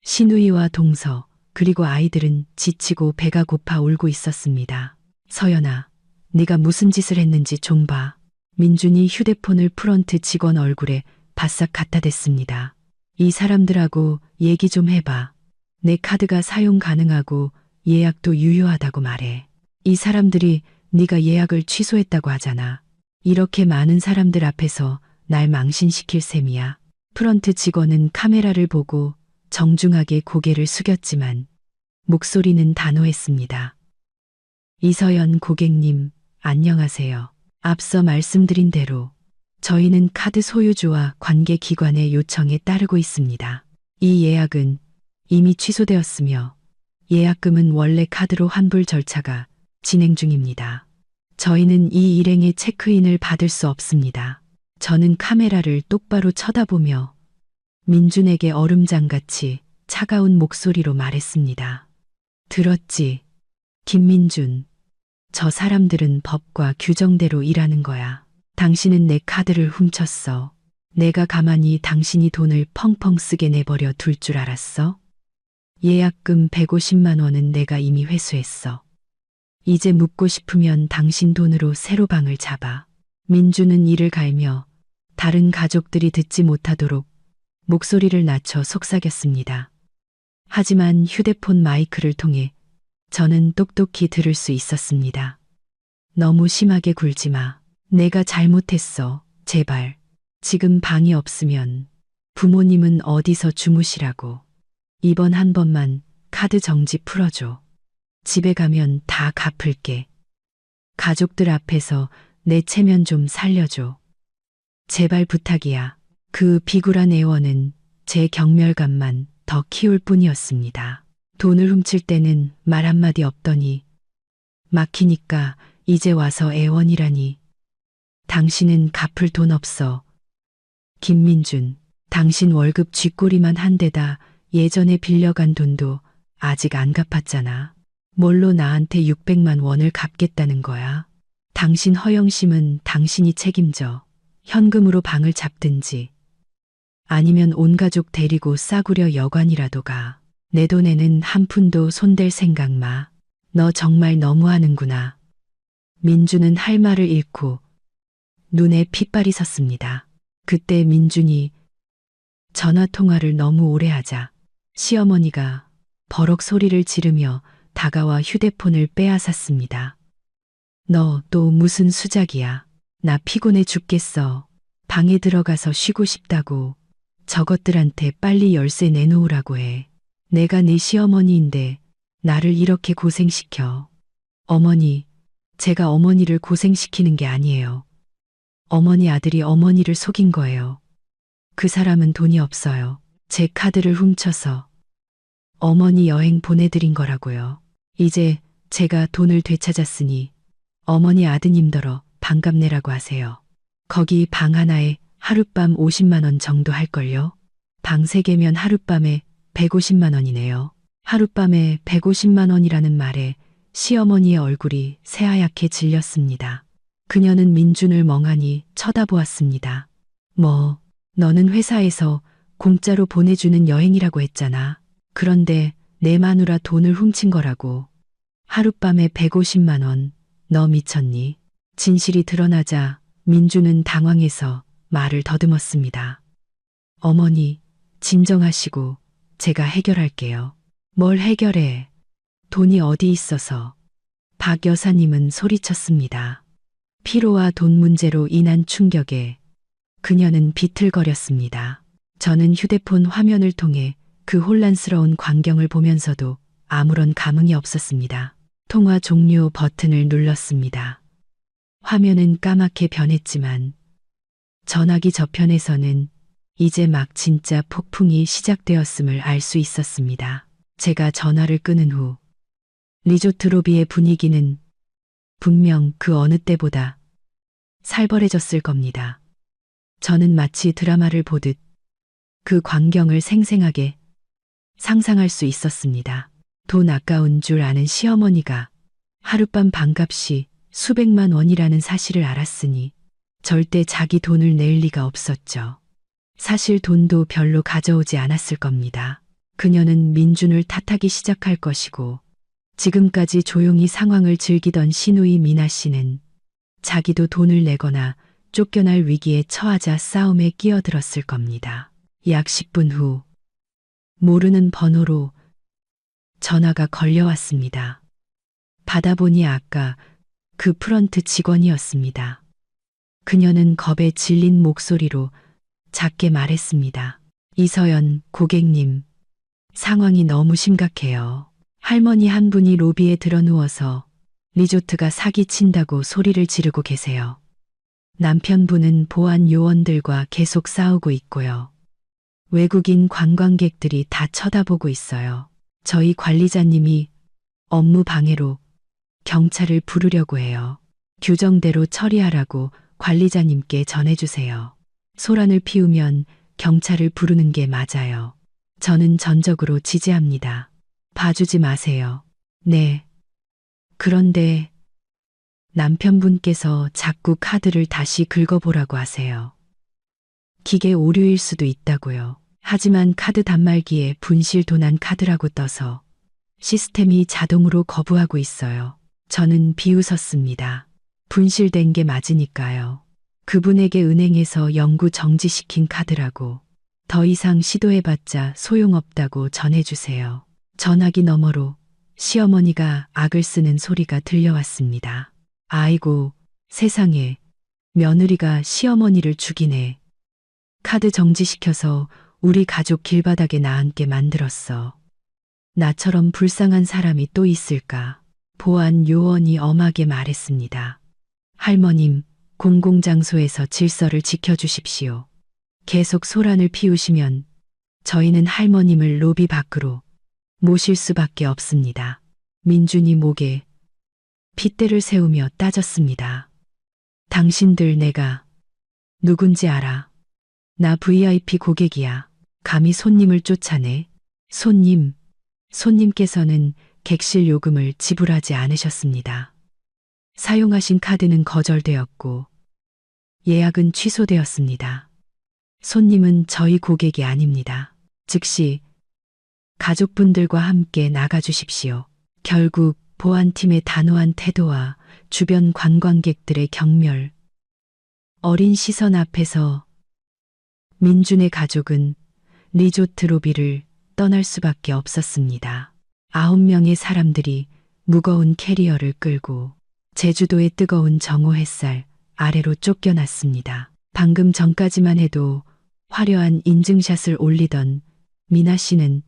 시누이와 동서 그리고 아이들은 지치고 배가 고파 울고 있었습니다. 서연아, 네가 무슨 짓을 했는지 좀 봐. 민준이 휴대폰을 프런트 직원 얼굴에 바싹 갖다 댔습니다. 이 사람들하고 얘기 좀 해봐. 내 카드가 사용 가능하고 예약도 유효하다고 말해. 이 사람들이 네가 예약을 취소했다고 하잖아. 이렇게 많은 사람들 앞에서 날 망신시킬 셈이야. 프런트 직원은 카메라를 보고 정중하게 고개를 숙였지만 목소리는 단호했습니다. 이서연 고객님, 안녕하세요. 앞서 말씀드린 대로 저희는 카드 소유주와 관계기관의 요청에 따르고 있습니다. 이 예약은 이미 취소되었으며 예약금은 원래 카드로 환불 절차가 진행 중입니다. 저희는 이 일행의 체크인을 받을 수 없습니다. 저는 카메라를 똑바로 쳐다보며 민준에게 얼음장같이 차가운 목소리로 말했습니다. 들었지? 김민준. 저 사람들은 법과 규정대로 일하는 거야. 당신은 내 카드를 훔쳤어. 내가 가만히 당신이 돈을 펑펑 쓰게 내버려 둘 줄 알았어? 예약금 150만 원은 내가 이미 회수했어. 이제 묻고 싶으면 당신 돈으로 새로 방을 잡아. 민주는 이를 갈며 다른 가족들이 듣지 못하도록 목소리를 낮춰 속삭였습니다. 하지만 휴대폰 마이크를 통해 저는 똑똑히 들을 수 있었습니다. 너무 심하게 굴지 마. 내가 잘못했어. 제발. 지금 방이 없으면 부모님은 어디서 주무시라고. 이번 한 번만 카드 정지 풀어줘. 집에 가면 다 갚을게. 가족들 앞에서 내 체면 좀 살려줘. 제발 부탁이야. 그 비굴한 애원은 제 경멸감만 더 키울 뿐이었습니다. 돈을 훔칠 때는 말 한마디 없더니 막히니까 이제 와서 애원이라니. 당신은 갚을 돈 없어. 김민준, 당신 월급 쥐꼬리만 한 데다 예전에 빌려간 돈도 아직 안 갚았잖아. 뭘로 나한테 600만 원을 갚겠다는 거야? 당신 허영심은 당신이 책임져. 현금으로 방을 잡든지 아니면 온 가족 데리고 싸구려 여관이라도 가. 내 돈에는 한 푼도 손댈 생각 마. 너 정말 너무하는구나. 민준은 할 말을 잃고 눈에 핏발이 섰습니다. 그때 민준이 전화 통화를 너무 오래 하자 시어머니가 버럭 소리를 지르며 다가와 휴대폰을 빼앗았습니다. 너 또 무슨 수작이야. 나 피곤해 죽겠어. 방에 들어가서 쉬고 싶다고. 저것들한테 빨리 열쇠 내놓으라고 해. 내가 네 시어머니인데 나를 이렇게 고생시켜. 어머니, 제가 어머니를 고생시키는 게 아니에요. 어머니 아들이 어머니를 속인 거예요. 그 사람은 돈이 없어요. 제 카드를 훔쳐서 어머니 여행 보내드린 거라고요. 이제 제가 돈을 되찾았으니 어머니 아드님더러 반값 내라고 하세요. 거기 방 하나에 하룻밤 50만 원 정도 할걸요. 방 3개면 하룻밤에 150만 원이네요. 하룻밤에 150만 원이라는 말에 시어머니의 얼굴이 새하얗게 질렸습니다. 그녀는 민준을 멍하니 쳐다보았습니다. 뭐, 너는 회사에서 공짜로 보내주는 여행이라고 했잖아. 그런데 내 마누라 돈을 훔친 거라고. 하룻밤에 150만 원, 너 미쳤니? 진실이 드러나자 민준은 당황해서 말을 더듬었습니다. 어머니, 진정하시고 제가 해결할게요. 뭘 해결해? 돈이 어디 있어서. 박 여사님은 소리쳤습니다. 피로와 돈 문제로 인한 충격에 그녀는 비틀거렸습니다. 저는 휴대폰 화면을 통해 그 혼란스러운 광경을 보면서도 아무런 감흥이 없었습니다. 통화 종료 버튼을 눌렀습니다. 화면은 까맣게 변했지만 전화기 저편에서는 이제 막 진짜 폭풍이 시작되었음을 알 수 있었습니다. 제가 전화를 끊은 후 리조트 로비의 분위기는 분명 그 어느 때보다 살벌해졌을 겁니다. 저는 마치 드라마를 보듯 그 광경을 생생하게 상상할 수 있었습니다. 돈 아까운 줄 아는 시어머니가 하룻밤 방값이 수백만 원이라는 사실을 알았으니 절대 자기 돈을 낼 리가 없었죠. 사실 돈도 별로 가져오지 않았을 겁니다. 그녀는 민준을 탓하기 시작할 것이고 지금까지 조용히 상황을 즐기던 시누이 미나 씨는 자기도 돈을 내거나 쫓겨날 위기에 처하자 싸움에 끼어들었을 겁니다. 약 10분 후 모르는 번호로 전화가 걸려왔습니다. 받아보니 아까 그 프런트 직원이었습니다. 그녀는 겁에 질린 목소리로 작게 말했습니다. 이서연 고객님, 상황이 너무 심각해요. 할머니 한 분이 로비에 들어 누워서 리조트가 사기친다고 소리를 지르고 계세요. 남편분은 보안 요원들과 계속 싸우고 있고요. 외국인 관광객들이 다 쳐다보고 있어요. 저희 관리자님이 업무 방해로 경찰을 부르려고 해요. 규정대로 처리하라고 관리자님께 전해주세요. 소란을 피우면 경찰을 부르는 게 맞아요. 저는 전적으로 지지합니다. 봐주지 마세요. 네. 그런데 남편분께서 자꾸 카드를 다시 긁어보라고 하세요. 기계 오류일 수도 있다고요. 하지만 카드 단말기에 분실 도난 카드라고 떠서 시스템이 자동으로 거부하고 있어요. 저는 비웃었습니다. 분실된 게 맞으니까요. 그분에게 은행에서 영구 정지시킨 카드라고. 더 이상 시도해봤자 소용없다고 전해주세요. 전화기 너머로 시어머니가 악을 쓰는 소리가 들려왔습니다. 아이고, 세상에, 며느리가 시어머니를 죽이네. 카드 정지시켜서 우리 가족 길바닥에 나앉게 만들었어. 나처럼 불쌍한 사람이 또 있을까? 보안 요원이 엄하게 말했습니다. 할머님, 공공장소에서 질서를 지켜주십시오. 계속 소란을 피우시면 저희는 할머님을 로비 밖으로 모실 수밖에 없습니다. 민준이 목에 핏대를 세우며 따졌습니다. 당신들 내가 누군지 알아. 나 VIP 고객이야. 감히 손님을 쫓아내. 손님께서는 객실 요금을 지불하지 않으셨습니다. 사용하신 카드는 거절되었고 예약은 취소되었습니다. 손님은 저희 고객이 아닙니다. 즉시 가족분들과 함께 나가주십시오. 결국 보안팀의 단호한 태도와 주변 관광객들의 경멸, 어린 시선 앞에서 민준의 가족은 리조트 로비를 떠날 수밖에 없었습니다. 9명의 사람들이 무거운 캐리어를 끌고 제주도의 뜨거운 정오 햇살 아래로 쫓겨났습니다. 방금 전까지만 해도 화려한 인증샷을 올리던 미나 씨는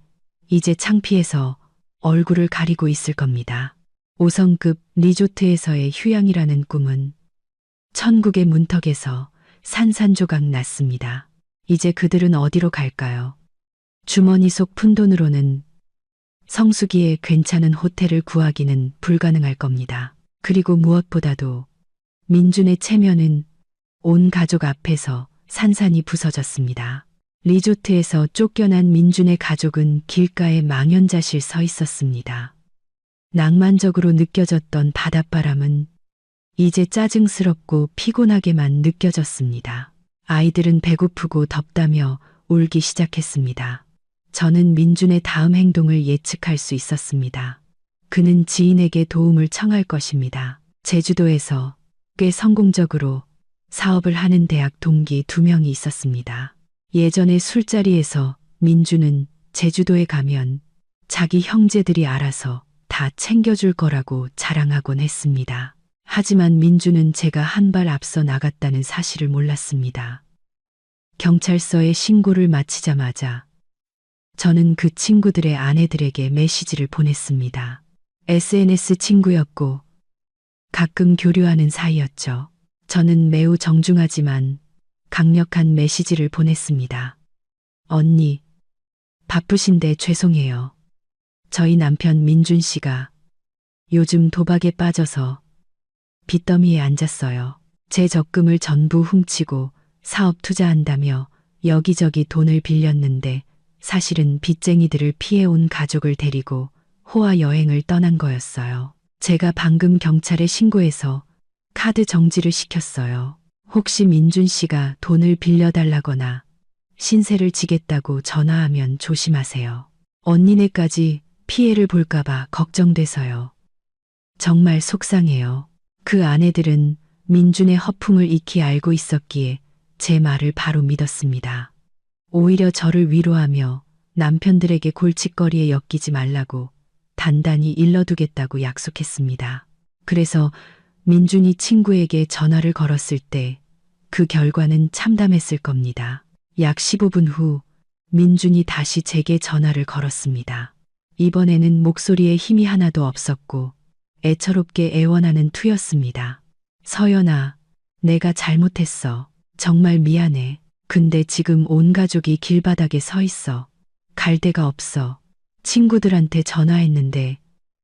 이제 창피해서 얼굴을 가리고 있을 겁니다. 5성급 리조트에서의 휴양이라는 꿈은 천국의 문턱에서 산산조각 났습니다. 이제 그들은 어디로 갈까요? 주머니 속 푼돈으로는 성수기에 괜찮은 호텔을 구하기는 불가능할 겁니다. 그리고 무엇보다도 민준의 체면은 온 가족 앞에서 산산이 부서졌습니다. 리조트에서 쫓겨난 민준의 가족은 길가에 망연자실 서 있었습니다. 낭만적으로 느껴졌던 바닷바람은 이제 짜증스럽고 피곤하게만 느껴졌습니다. 아이들은 배고프고 덥다며 울기 시작했습니다. 저는 민준의 다음 행동을 예측할 수 있었습니다. 그는 지인에게 도움을 청할 것입니다. 제주도에서 꽤 성공적으로 사업을 하는 대학 동기 2명이 있었습니다. 예전에 술자리에서 민준은 제주도에 가면 자기 형제들이 알아서 다 챙겨줄 거라고 자랑하곤 했습니다. 하지만 민준은 제가 한 발 앞서 나갔다는 사실을 몰랐습니다. 경찰서에 신고를 마치자마자 저는 그 친구들의 아내들에게 메시지를 보냈습니다. SNS 친구였고 가끔 교류하는 사이였죠. 저는 매우 정중하지만 강력한 메시지를 보냈습니다. 언니, 바쁘신데 죄송해요. 저희 남편 민준 씨가 요즘 도박에 빠져서 빚더미에 앉았어요. 제 적금을 전부 훔치고 사업 투자한다며 여기저기 돈을 빌렸는데 사실은 빚쟁이들을 피해온 가족을 데리고 호화 여행을 떠난 거였어요. 제가 방금 경찰에 신고해서 카드 정지를 시켰어요. 혹시 민준 씨가 돈을 빌려달라거나 신세를 지겠다고 전화하면 조심하세요. 언니네까지 피해를 볼까봐 걱정돼서요. 정말 속상해요. 그 아내들은 민준의 허풍을 익히 알고 있었기에 제 말을 바로 믿었습니다. 오히려 저를 위로하며 남편들에게 골칫거리에 엮이지 말라고 단단히 일러두겠다고 약속했습니다. 그래서 민준이 친구에게 전화를 걸었을 때 그 결과는 참담했을 겁니다. 약 15분 후 민준이 다시 제게 전화를 걸었습니다. 이번에는 목소리에 힘이 하나도 없었고 애처롭게 애원하는 투였습니다. 서연아, 내가 잘못했어. 정말 미안해. 근데 지금 온 가족이 길바닥에 서 있어. 갈 데가 없어. 친구들한테 전화했는데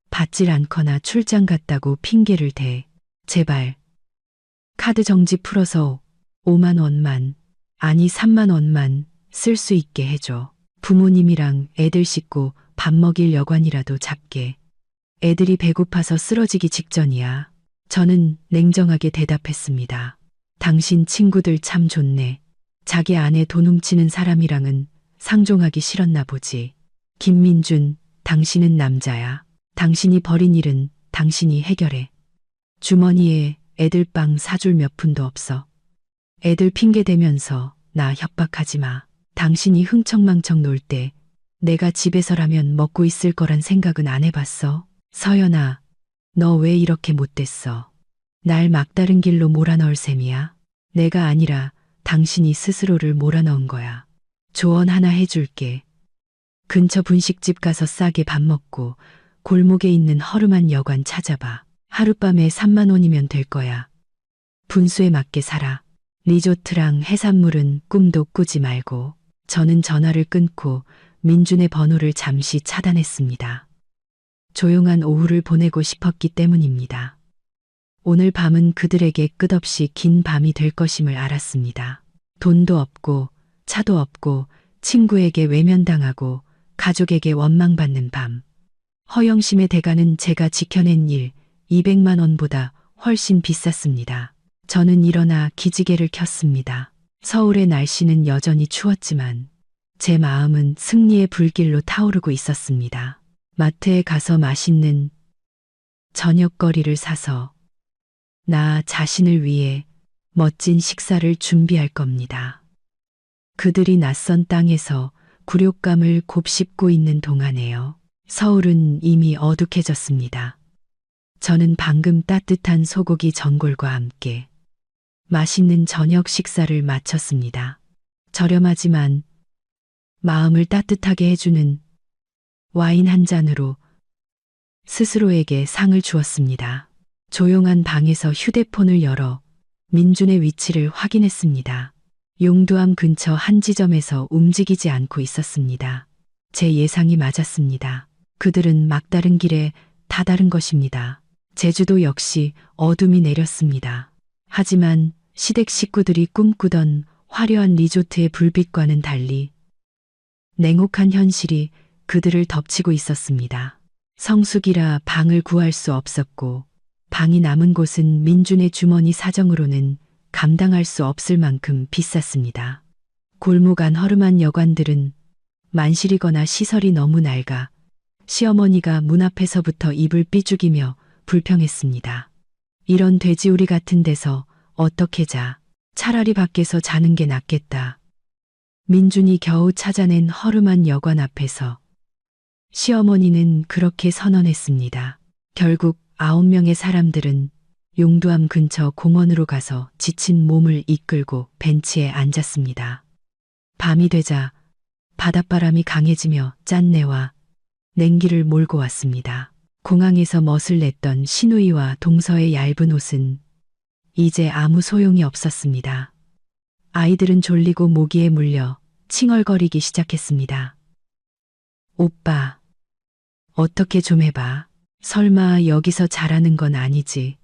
받질 않거나 출장 갔다고 핑계를 대. 제발. 카드 정지 풀어서 5만 원만, 아니 3만 원만 쓸 수 있게 해줘. 부모님이랑 애들 씻고 밥 먹일 여관이라도 잡게. 애들이 배고파서 쓰러지기 직전이야. 저는 냉정하게 대답했습니다. 당신 친구들 참 좋네. 자기 안에 돈 훔치는 사람이랑은 상종하기 싫었나 보지. 김민준, 당신은 남자야. 당신이 벌인 일은 당신이 해결해. 주머니에 애들 빵 사줄 몇 푼도 없어. 애들 핑계 대면서 나 협박하지 마. 당신이 흥청망청 놀 때 내가 집에서라면 먹고 있을 거란 생각은 안 해봤어? 서연아, 너 왜 이렇게 못됐어? 날 막다른 길로 몰아넣을 셈이야? 내가 아니라 당신이 스스로를 몰아넣은 거야. 조언 하나 해줄게. 근처 분식집 가서 싸게 밥 먹고 골목에 있는 허름한 여관 찾아봐. 하룻밤에 3만 원이면 될 거야. 분수에 맞게 살아. 리조트랑 해산물은 꿈도 꾸지 말고. 저는 전화를 끊고 민준의 번호를 잠시 차단했습니다. 조용한 오후를 보내고 싶었기 때문입니다. 오늘 밤은 그들에게 끝없이 긴 밤이 될 것임을 알았습니다. 돈도 없고 차도 없고 친구에게 외면당하고 가족에게 원망받는 밤. 허영심의 대가는 제가 지켜낸 일 200만 원보다 훨씬 비쌌습니다. 저는 일어나 기지개를 켰습니다. 서울의 날씨는 여전히 추웠지만 제 마음은 승리의 불길로 타오르고 있었습니다. 마트에 가서 맛있는 저녁거리를 사서 나 자신을 위해 멋진 식사를 준비할 겁니다. 그들이 낯선 땅에서 굴욕감을 곱씹고 있는 동안에요. 서울은 이미 어둑해졌습니다. 저는 방금 따뜻한 소고기 전골과 함께 맛있는 저녁 식사를 마쳤습니다. 저렴하지만 마음을 따뜻하게 해주는 와인 한 잔으로 스스로에게 상을 주었습니다. 조용한 방에서 휴대폰을 열어 민준의 위치를 확인했습니다. 용두암 근처 한 지점에서 움직이지 않고 있었습니다. 제 예상이 맞았습니다. 그들은 막다른 길에 다다른 것입니다. 제주도 역시 어둠이 내렸습니다. 하지만 시댁 식구들이 꿈꾸던 화려한 리조트의 불빛과는 달리 냉혹한 현실이 그들을 덮치고 있었습니다. 성수기라 방을 구할 수 없었고 방이 남은 곳은 민준의 주머니 사정으로는 감당할 수 없을 만큼 비쌌습니다. 골목 안 허름한 여관들은 만실이거나 시설이 너무 낡아 시어머니가 문 앞에서부터 입을 삐죽이며 불평했습니다. 이런 돼지우리 같은 데서 어떻게 자? 차라리 밖에서 자는 게 낫겠다. 민준이 겨우 찾아낸 허름한 여관 앞에서 시어머니는 그렇게 선언했습니다. 결국 9명의 사람들은 용두암 근처 공원으로 가서 지친 몸을 이끌고 벤치에 앉았습니다. 밤이 되자 바닷바람이 강해지며 짠내와 냉기를 몰고 왔습니다. 공항에서 멋을 냈던 신우이와 동서의 얇은 옷은 이제 아무 소용이 없었습니다. 아이들은 졸리고 모기에 물려 칭얼거리기 시작했습니다. 오빠, 어떻게 좀 해봐. 설마 여기서 자라는 건 아니지.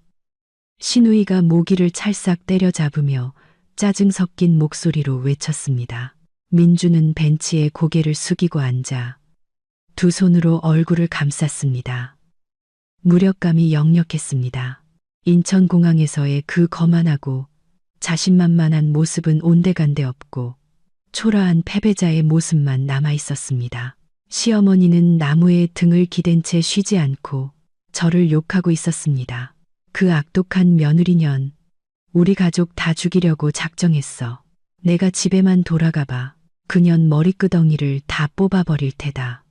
신우이가 모기를 찰싹 때려잡으며 짜증 섞인 목소리로 외쳤습니다. 민주는 벤치에 고개를 숙이고 앉아 두 손으로 얼굴을 감쌌습니다. 무력감이 역력했습니다. 인천공항에서의 그 거만하고 자신만만한 모습은 온데간데 없고 초라한 패배자의 모습만 남아 있었습니다. 시어머니는 나무에 등을 기댄 채 쉬지 않고 저를 욕하고 있었습니다. 그 악독한 며느리년, 우리 가족 다 죽이려고 작정했어. 내가 집에만 돌아가 봐. 그년 머리끄덩이를 다 뽑아버릴 테다.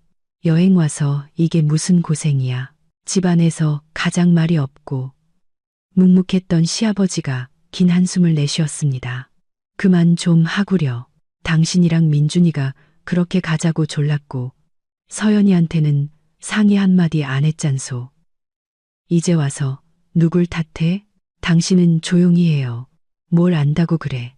여행 와서 이게 무슨 고생이야. 집안에서 가장 말이 없고 묵묵했던 시아버지가 긴 한숨을 내쉬었습니다. 그만 좀 하구려. 당신이랑 민준이가 그렇게 가자고 졸랐고 서연이한테는 상의 한마디 안 했잖소. 이제 와서 누굴 탓해? 당신은 조용히 해요. 뭘 안다고 그래.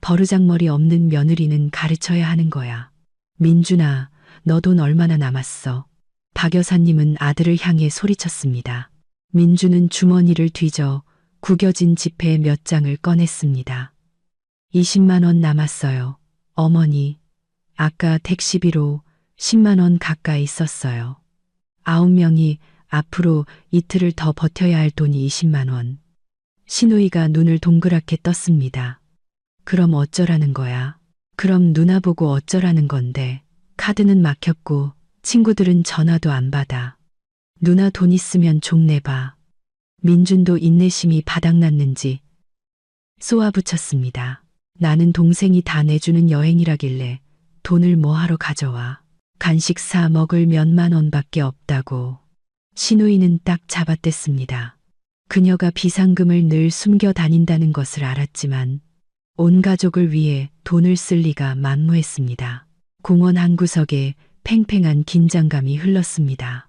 버르장머리 없는 며느리는 가르쳐야 하는 거야. 민준아, 너 돈 얼마나 남았어? 박 여사님은 아들을 향해 소리쳤습니다. 민준은 주머니를 뒤져 구겨진 지폐 몇 장을 꺼냈습니다. 20만 원 남았어요. 어머니, 아까 택시비로 10만 원 가까이 썼어요. 9명이 앞으로 이틀을 더 버텨야 할 돈이 20만 원. 신우이가 눈을 동그랗게 떴습니다. 그럼 어쩌라는 거야? 그럼 누나 보고 어쩌라는 건데. 카드는 막혔고 친구들은 전화도 안 받아. 누나 돈 있으면 좀 내봐. 민준도 인내심이 바닥났는지 쏘아붙였습니다. 나는 동생이 다 내주는 여행이라길래 돈을 뭐하러 가져와. 간식 사 먹을 몇만 원밖에 없다고. 신우이는 딱 잡아댔습니다. 그녀가 비상금을 늘 숨겨 다닌다는 것을 알았지만 온 가족을 위해 돈을 쓸 리가 만무했습니다. 공원 한 구석에 팽팽한 긴장감이 흘렀습니다.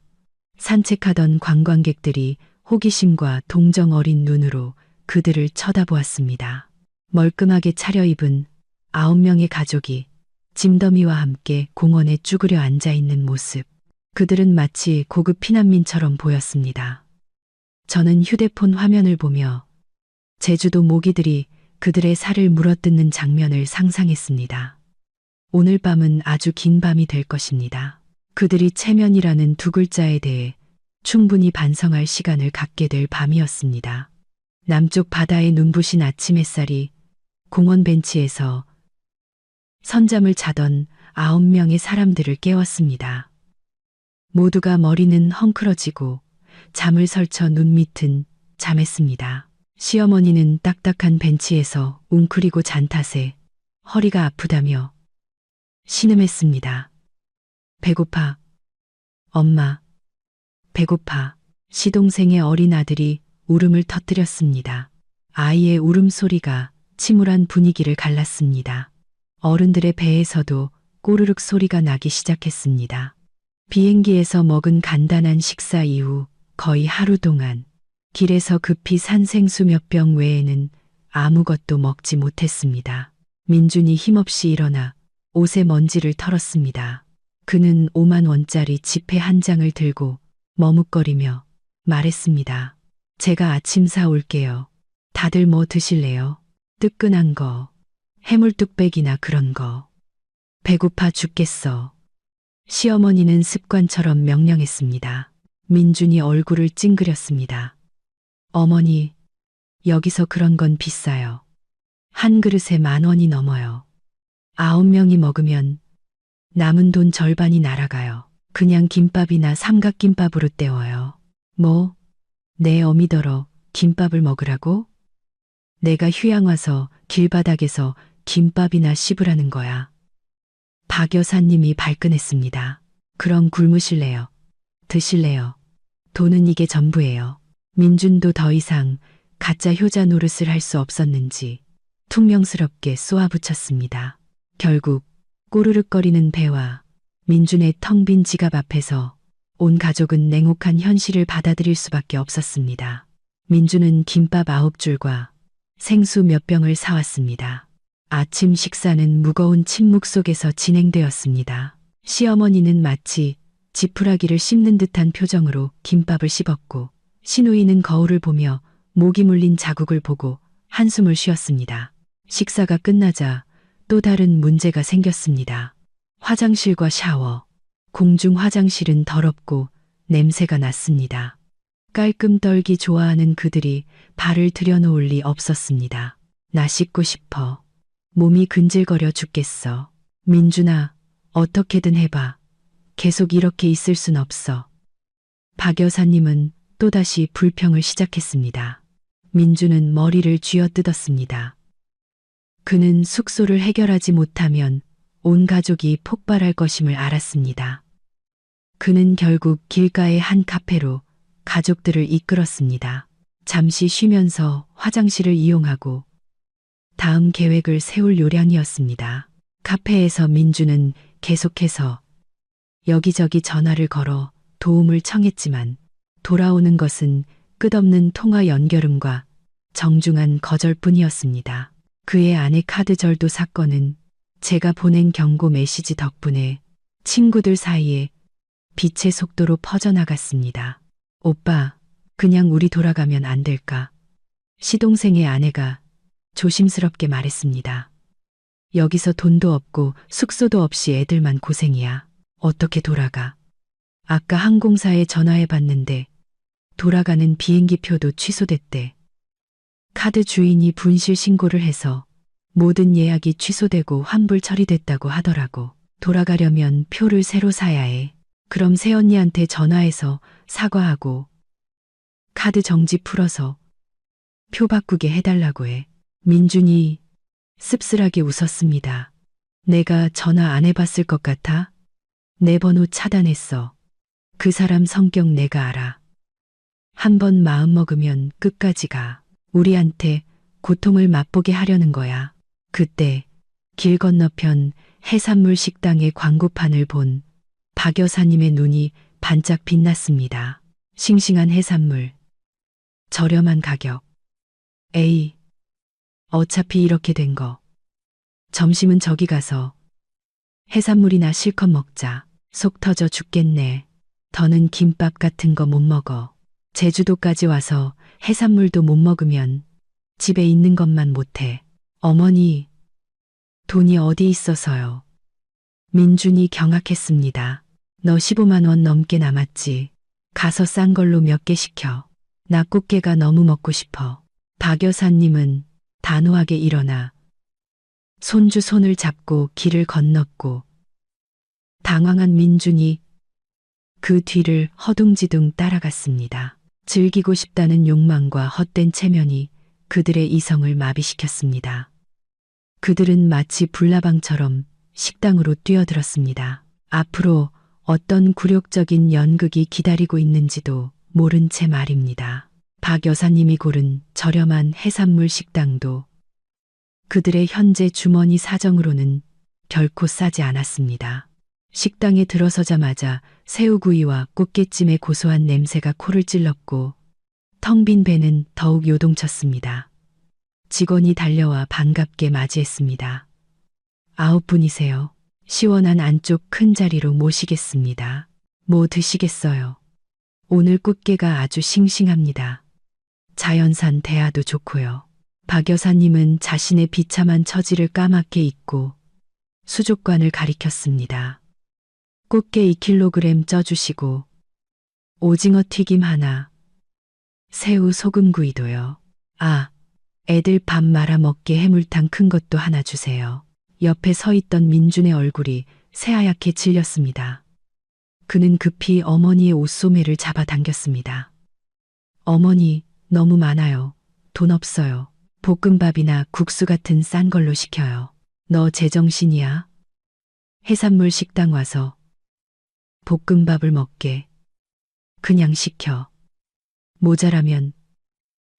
산책하던 관광객들이 호기심과 동정 어린 눈으로 그들을 쳐다보았습니다. 멀끔하게 차려입은 9명의 가족이 짐더미와 함께 공원에 쭈그려 앉아있는 모습. 그들은 마치 고급 피난민처럼 보였습니다. 저는 휴대폰 화면을 보며 제주도 모기들이 그들의 살을 물어뜯는 장면을 상상했습니다. 오늘 밤은 아주 긴 밤이 될 것입니다. 그들이 체면이라는 두 글자에 대해 충분히 반성할 시간을 갖게 될 밤이었습니다. 남쪽 바다의 눈부신 아침 햇살이 공원 벤치에서 선잠을 자던 9명의 사람들을 깨웠습니다. 모두가 머리는 헝클어지고 잠을 설쳐 눈밑은 잠했습니다. 시어머니는 딱딱한 벤치에서 웅크리고 잔 탓에 허리가 아프다며 신음했습니다. 배고파. 엄마. 배고파. 시동생의 어린 아들이 울음을 터뜨렸습니다. 아이의 울음소리가 침울한 분위기를 갈랐습니다. 어른들의 배에서도 꼬르륵 소리가 나기 시작했습니다. 비행기에서 먹은 간단한 식사 이후 거의 하루 동안 길에서 급히 산 생수 몇 병 외에는 아무것도 먹지 못했습니다. 민준이 힘없이 일어나 옷에 먼지를 털었습니다. 그는 5만 원짜리 지폐 한 장을 들고 머뭇거리며 말했습니다. 제가 아침 사올게요. 다들 뭐 드실래요? 뜨끈한 거, 해물뚝배기나 그런 거. 배고파 죽겠어. 시어머니는 습관처럼 명령했습니다. 민준이 얼굴을 찡그렸습니다. 어머니, 여기서 그런 건 비싸요. 한 그릇에 10,000원이 넘어요. 9명이 먹으면 남은 돈 절반이 날아가요. 그냥 김밥이나 삼각김밥으로 때워요. 뭐? 내 어미더러 김밥을 먹으라고? 내가 휴양 와서 길바닥에서 김밥이나 씹으라는 거야. 박 여사님이 발끈했습니다. 그럼 굶으실래요? 드실래요? 돈은 이게 전부예요. 민준도 더 이상 가짜 효자 노릇을 할 수 없었는지 퉁명스럽게 쏘아붙였습니다. 결국 꼬르륵거리는 배와 민준의 텅 빈 지갑 앞에서 온 가족은 냉혹한 현실을 받아들일 수밖에 없었습니다. 민준은 김밥 9줄과 생수 몇 병을 사왔습니다. 아침 식사는 무거운 침묵 속에서 진행되었습니다. 시어머니는 마치 지푸라기를 씹는 듯한 표정으로 김밥을 씹었고 신우이는 거울을 보며 모기 물린 자국을 보고 한숨을 쉬었습니다. 식사가 끝나자 또 다른 문제가 생겼습니다. 화장실과 샤워. 공중 화장실은 더럽고 냄새가 났습니다. 깔끔 떨기 좋아하는 그들이 발을 들여놓을 리 없었습니다. 나 씻고 싶어. 몸이 근질거려 죽겠어. 민준아, 어떻게든 해봐. 계속 이렇게 있을 순 없어. 박 여사님은 또다시 불평을 시작했습니다. 민준은 머리를 쥐어뜯었습니다. 그는 숙소를 해결하지 못하면 온 가족이 폭발할 것임을 알았습니다. 그는 결국 길가의 한 카페로 가족들을 이끌었습니다. 잠시 쉬면서 화장실을 이용하고 다음 계획을 세울 요량이었습니다. 카페에서 민준은 계속해서 여기저기 전화를 걸어 도움을 청했지만 돌아오는 것은 끝없는 통화 연결음과 정중한 거절뿐이었습니다. 그의 아내 카드절도 사건은 제가 보낸 경고 메시지 덕분에 친구들 사이에 빛의 속도로 퍼져나갔습니다. 오빠, 그냥 우리 돌아가면 안 될까? 시동생의 아내가 조심스럽게 말했습니다. 여기서 돈도 없고 숙소도 없이 애들만 고생이야. 어떻게 돌아가? 아까 항공사에 전화해 봤는데 돌아가는 비행기 표도 취소됐대. 카드 주인이 분실 신고를 해서 모든 예약이 취소되고 환불 처리됐다고 하더라고. 돌아가려면 표를 새로 사야 해. 그럼 새언니한테 전화해서 사과하고 카드 정지 풀어서 표 바꾸게 해달라고 해. 민준이 씁쓸하게 웃었습니다. 내가 전화 안 해봤을 것 같아? 내 번호 차단했어. 그 사람 성격 내가 알아. 한 번 마음먹으면 끝까지 가. 우리한테 고통을 맛보게 하려는 거야. 그때 길 건너편 해산물 식당의 광고판을 본 박 여사님의 눈이 반짝 빛났습니다. 싱싱한 해산물, 저렴한 가격. 에이, 어차피 이렇게 된 거. 점심은 저기 가서 해산물이나 실컷 먹자. 속 터져 죽겠네. 더는 김밥 같은 거 못 먹어. 제주도까지 와서 해산물도 못 먹으면 집에 있는 것만 못해. 어머니, 돈이 어디 있어서요. 민준이 경악했습니다. 너 15만 원 넘게 남았지. 가서 싼 걸로 몇 개 시켜. 나 꽃게가 너무 먹고 싶어. 박 여사님은 단호하게 일어나 손주 손을 잡고 길을 건넜고 당황한 민준이 그 뒤를 허둥지둥 따라갔습니다. 즐기고 싶다는 욕망과 헛된 체면이 그들의 이성을 마비시켰습니다. 그들은 마치 불나방처럼 식당으로 뛰어들었습니다. 앞으로 어떤 굴욕적인 연극이 기다리고 있는지도 모른 채 말입니다. 박 여사님이 고른 저렴한 해산물 식당도 그들의 현재 주머니 사정으로는 결코 싸지 않았습니다. 식당에 들어서자마자 새우구이와 꽃게찜의 고소한 냄새가 코를 찔렀고 텅 빈 배는 더욱 요동쳤습니다. 직원이 달려와 반갑게 맞이했습니다. 9분이세요. 시원한 안쪽 큰 자리로 모시겠습니다. 뭐 드시겠어요? 오늘 꽃게가 아주 싱싱합니다. 자연산 대하도 좋고요. 박 여사님은 자신의 비참한 처지를 까맣게 잊고 수족관을 가리켰습니다. 꽃게 2kg 쪄주시고 오징어 튀김 하나, 새우 소금구이도요. 아, 애들 밥 말아 먹게 해물탕 큰 것도 하나 주세요. 옆에 서 있던 민준의 얼굴이 새하얗게 질렸습니다. 그는 급히 어머니의 옷소매를 잡아당겼습니다. 어머니, 너무 많아요. 돈 없어요. 볶음밥이나 국수 같은 싼 걸로 시켜요. 너 제정신이야? 해산물 식당 와서 볶음밥을 먹게. 그냥 시켜. 모자라면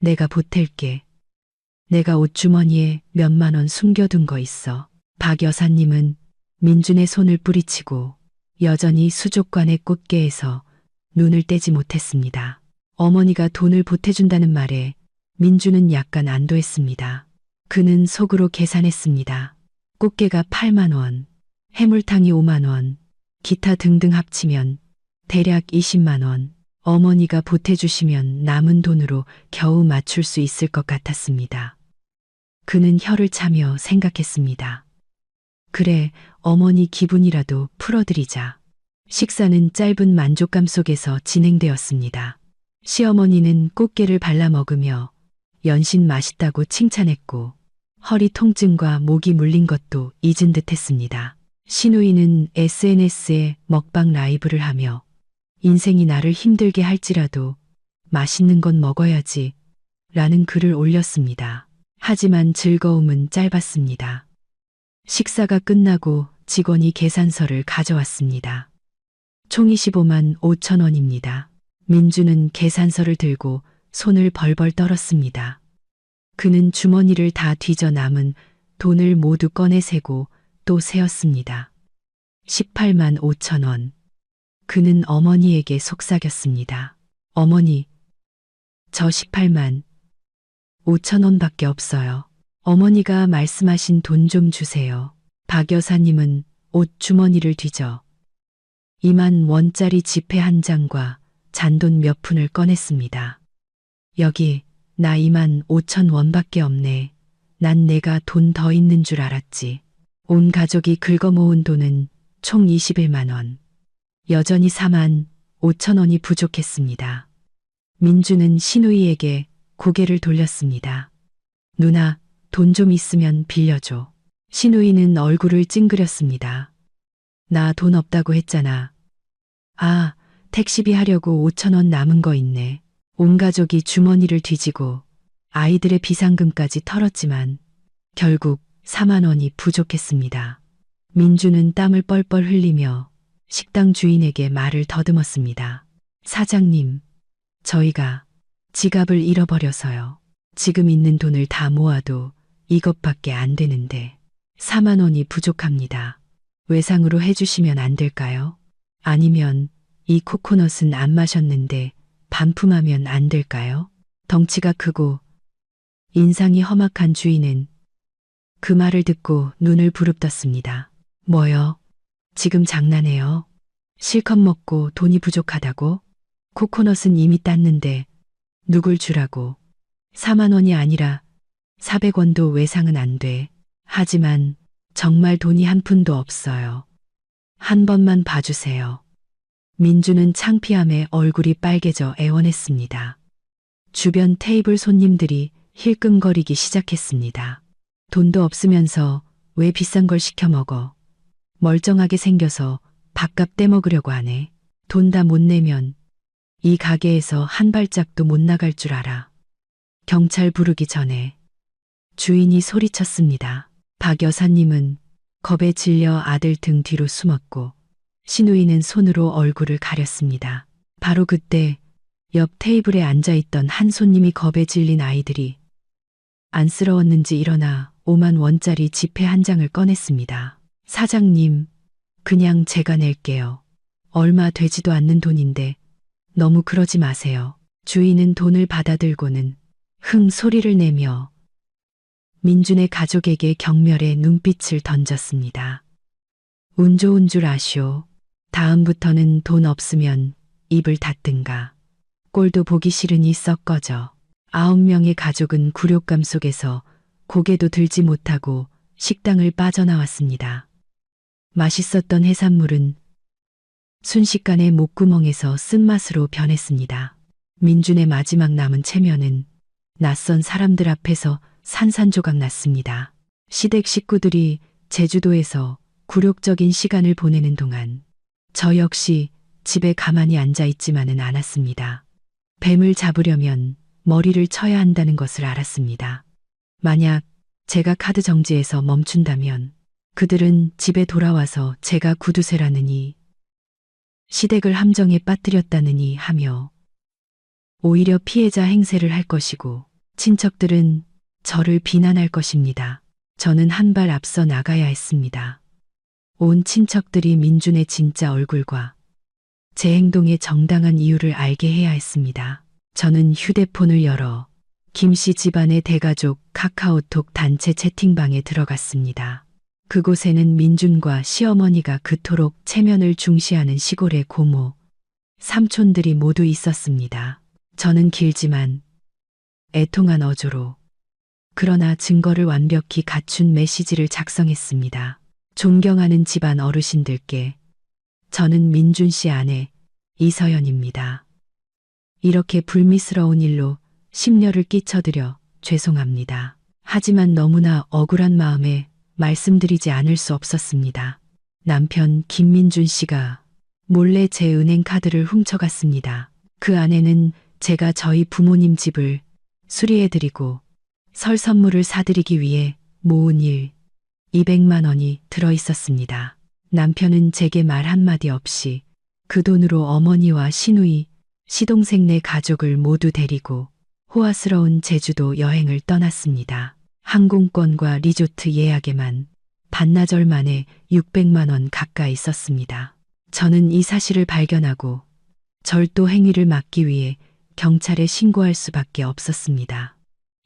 내가 보탤게. 내가 옷주머니에 몇만 원 숨겨둔 거 있어. 박 여사님은 민준의 손을 뿌리치고 여전히 수족관의 꽃게에서 눈을 떼지 못했습니다. 어머니가 돈을 보태준다는 말에 민준은 약간 안도했습니다. 그는 속으로 계산했습니다. 꽃게가 8만 원, 해물탕이 5만 원, 기타 등등 합치면 대략 20만 원. 어머니가 보태주시면 남은 돈으로 겨우 맞출 수 있을 것 같았습니다. 그는 혀를 차며 생각했습니다. 그래, 어머니 기분이라도 풀어드리자. 식사는 짧은 만족감 속에서 진행되었습니다. 시어머니는 꽃게를 발라 먹으며 연신 맛있다고 칭찬했고 허리 통증과 목이 물린 것도 잊은 듯 했습니다. 시누이는 SNS에 먹방 라이브를 하며 인생이 나를 힘들게 할지라도 맛있는 건 먹어야지 라는 글을 올렸습니다. 하지만 즐거움은 짧았습니다. 식사가 끝나고 직원이 계산서를 가져왔습니다. 총 25만 5천 원입니다. 민주는 계산서를 들고 손을 벌벌 떨었습니다. 그는 주머니를 다 뒤져 남은 돈을 모두 꺼내 세고 또 세었습니다. 18만 5천 원. 그는 어머니에게 속삭였습니다. 어머니, 저 18만 5천 원밖에 없어요. 어머니가 말씀하신 돈 좀 주세요. 박 여사님은 옷 주머니를 뒤져 2만 원짜리 지폐 한 장과 잔돈 몇 푼을 꺼냈습니다. 여기 나 2만 5천 원밖에 없네. 난 내가 돈 더 있는 줄 알았지. 온 가족이 긁어모은 돈은 총 21만 원. 여전히 4만 5천 원이 부족했습니다. 민주는 신우이에게 고개를 돌렸습니다. 누나, 돈 좀 있으면 빌려줘. 신우이는 얼굴을 찡그렸습니다. 나 돈 없다고 했잖아. 아, 택시비 하려고 5천 원 남은 거 있네. 온 가족이 주머니를 뒤지고 아이들의 비상금까지 털었지만 결국 4만 원이 부족했습니다. 민주는 땀을 뻘뻘 흘리며 식당 주인에게 말을 더듬었습니다. 사장님, 저희가 지갑을 잃어버려서요. 지금 있는 돈을 다 모아도 이것밖에 안 되는데 4만 원이 부족합니다. 외상으로 해주시면 안 될까요? 아니면 이 코코넛은 안 마셨는데 반품하면 안 될까요? 덩치가 크고 인상이 험악한 주인은 그 말을 듣고 눈을 부릅떴습니다. 뭐요? 지금 장난해요? 실컷 먹고 돈이 부족하다고? 코코넛은 이미 땄는데 누굴 주라고? 4만 원이 아니라 400원도 외상은 안 돼. 하지만 정말 돈이 한 푼도 없어요. 한 번만 봐주세요. 민주는 창피함에 얼굴이 빨개져 애원했습니다. 주변 테이블 손님들이 힐끔거리기 시작했습니다. 돈도 없으면서 왜 비싼 걸 시켜 먹어? 멀쩡하게 생겨서 밥값 떼먹으려고 하네. 돈 다 못 내면 이 가게에서 한 발짝도 못 나갈 줄 알아. 경찰 부르기 전에 주인이 소리쳤습니다. 박 여사님은 겁에 질려 아들 등 뒤로 숨었고 신우이는 손으로 얼굴을 가렸습니다. 바로 그때 옆 테이블에 앉아있던 한 손님이 겁에 질린 아이들이 안쓰러웠는지 일어나 5만 원짜리 지폐 한 장을 꺼냈습니다. 사장님, 그냥 제가 낼게요. 얼마 되지도 않는 돈인데 너무 그러지 마세요. 주인은 돈을 받아들고는 흥 소리를 내며 민준의 가족에게 경멸의 눈빛을 던졌습니다. 운 좋은 줄 아시오. 다음부터는 돈 없으면 입을 닫든가. 꼴도 보기 싫으니 썩 꺼져. 9명의 가족은 굴욕감 속에서 고개도 들지 못하고 식당을 빠져나왔습니다. 맛있었던 해산물은 순식간에 목구멍에서 쓴맛으로 변했습니다. 민준의 마지막 남은 체면은 낯선 사람들 앞에서 산산조각 났습니다. 시댁 식구들이 제주도에서 굴욕적인 시간을 보내는 동안 저 역시 집에 가만히 앉아 있지만은 않았습니다. 뱀을 잡으려면 머리를 쳐야 한다는 것을 알았습니다. 만약 제가 카드 정지에서 멈춘다면 그들은 집에 돌아와서 제가 구두쇠라느니 시댁을 함정에 빠뜨렸다느니 하며 오히려 피해자 행세를 할 것이고 친척들은 저를 비난할 것입니다. 저는 한 발 앞서 나가야 했습니다. 온 친척들이 민준의 진짜 얼굴과 제 행동의 정당한 이유를 알게 해야 했습니다. 저는 휴대폰을 열어 김씨 집안의 대가족 카카오톡 단체 채팅방에 들어갔습니다. 그곳에는 민준과 시어머니가 그토록 체면을 중시하는 시골의 고모, 삼촌들이 모두 있었습니다. 저는 길지만 애통한 어조로 그러나 증거를 완벽히 갖춘 메시지를 작성했습니다. 존경하는 집안 어르신들께 저는 민준 씨 아내 이서연입니다. 이렇게 불미스러운 일로 심려를 끼쳐드려 죄송합니다. 하지만 너무나 억울한 마음에 말씀드리지 않을 수 없었습니다. 남편 김민준 씨가 몰래 제 은행 카드를 훔쳐갔습니다. 그 안에는 제가 저희 부모님 집을 수리해드리고 설 선물을 사드리기 위해 모은 200만 원이 들어있었습니다. 남편은 제게 말 한마디 없이 그 돈으로 어머니와 시누이, 시동생 가족을 모두 데리고 호화스러운 제주도 여행을 떠났습니다. 항공권과 리조트 예약에만 반나절 만에 600만 원 가까이 썼습니다. 저는 이 사실을 발견하고 절도 행위를 막기 위해 경찰에 신고할 수밖에 없었습니다.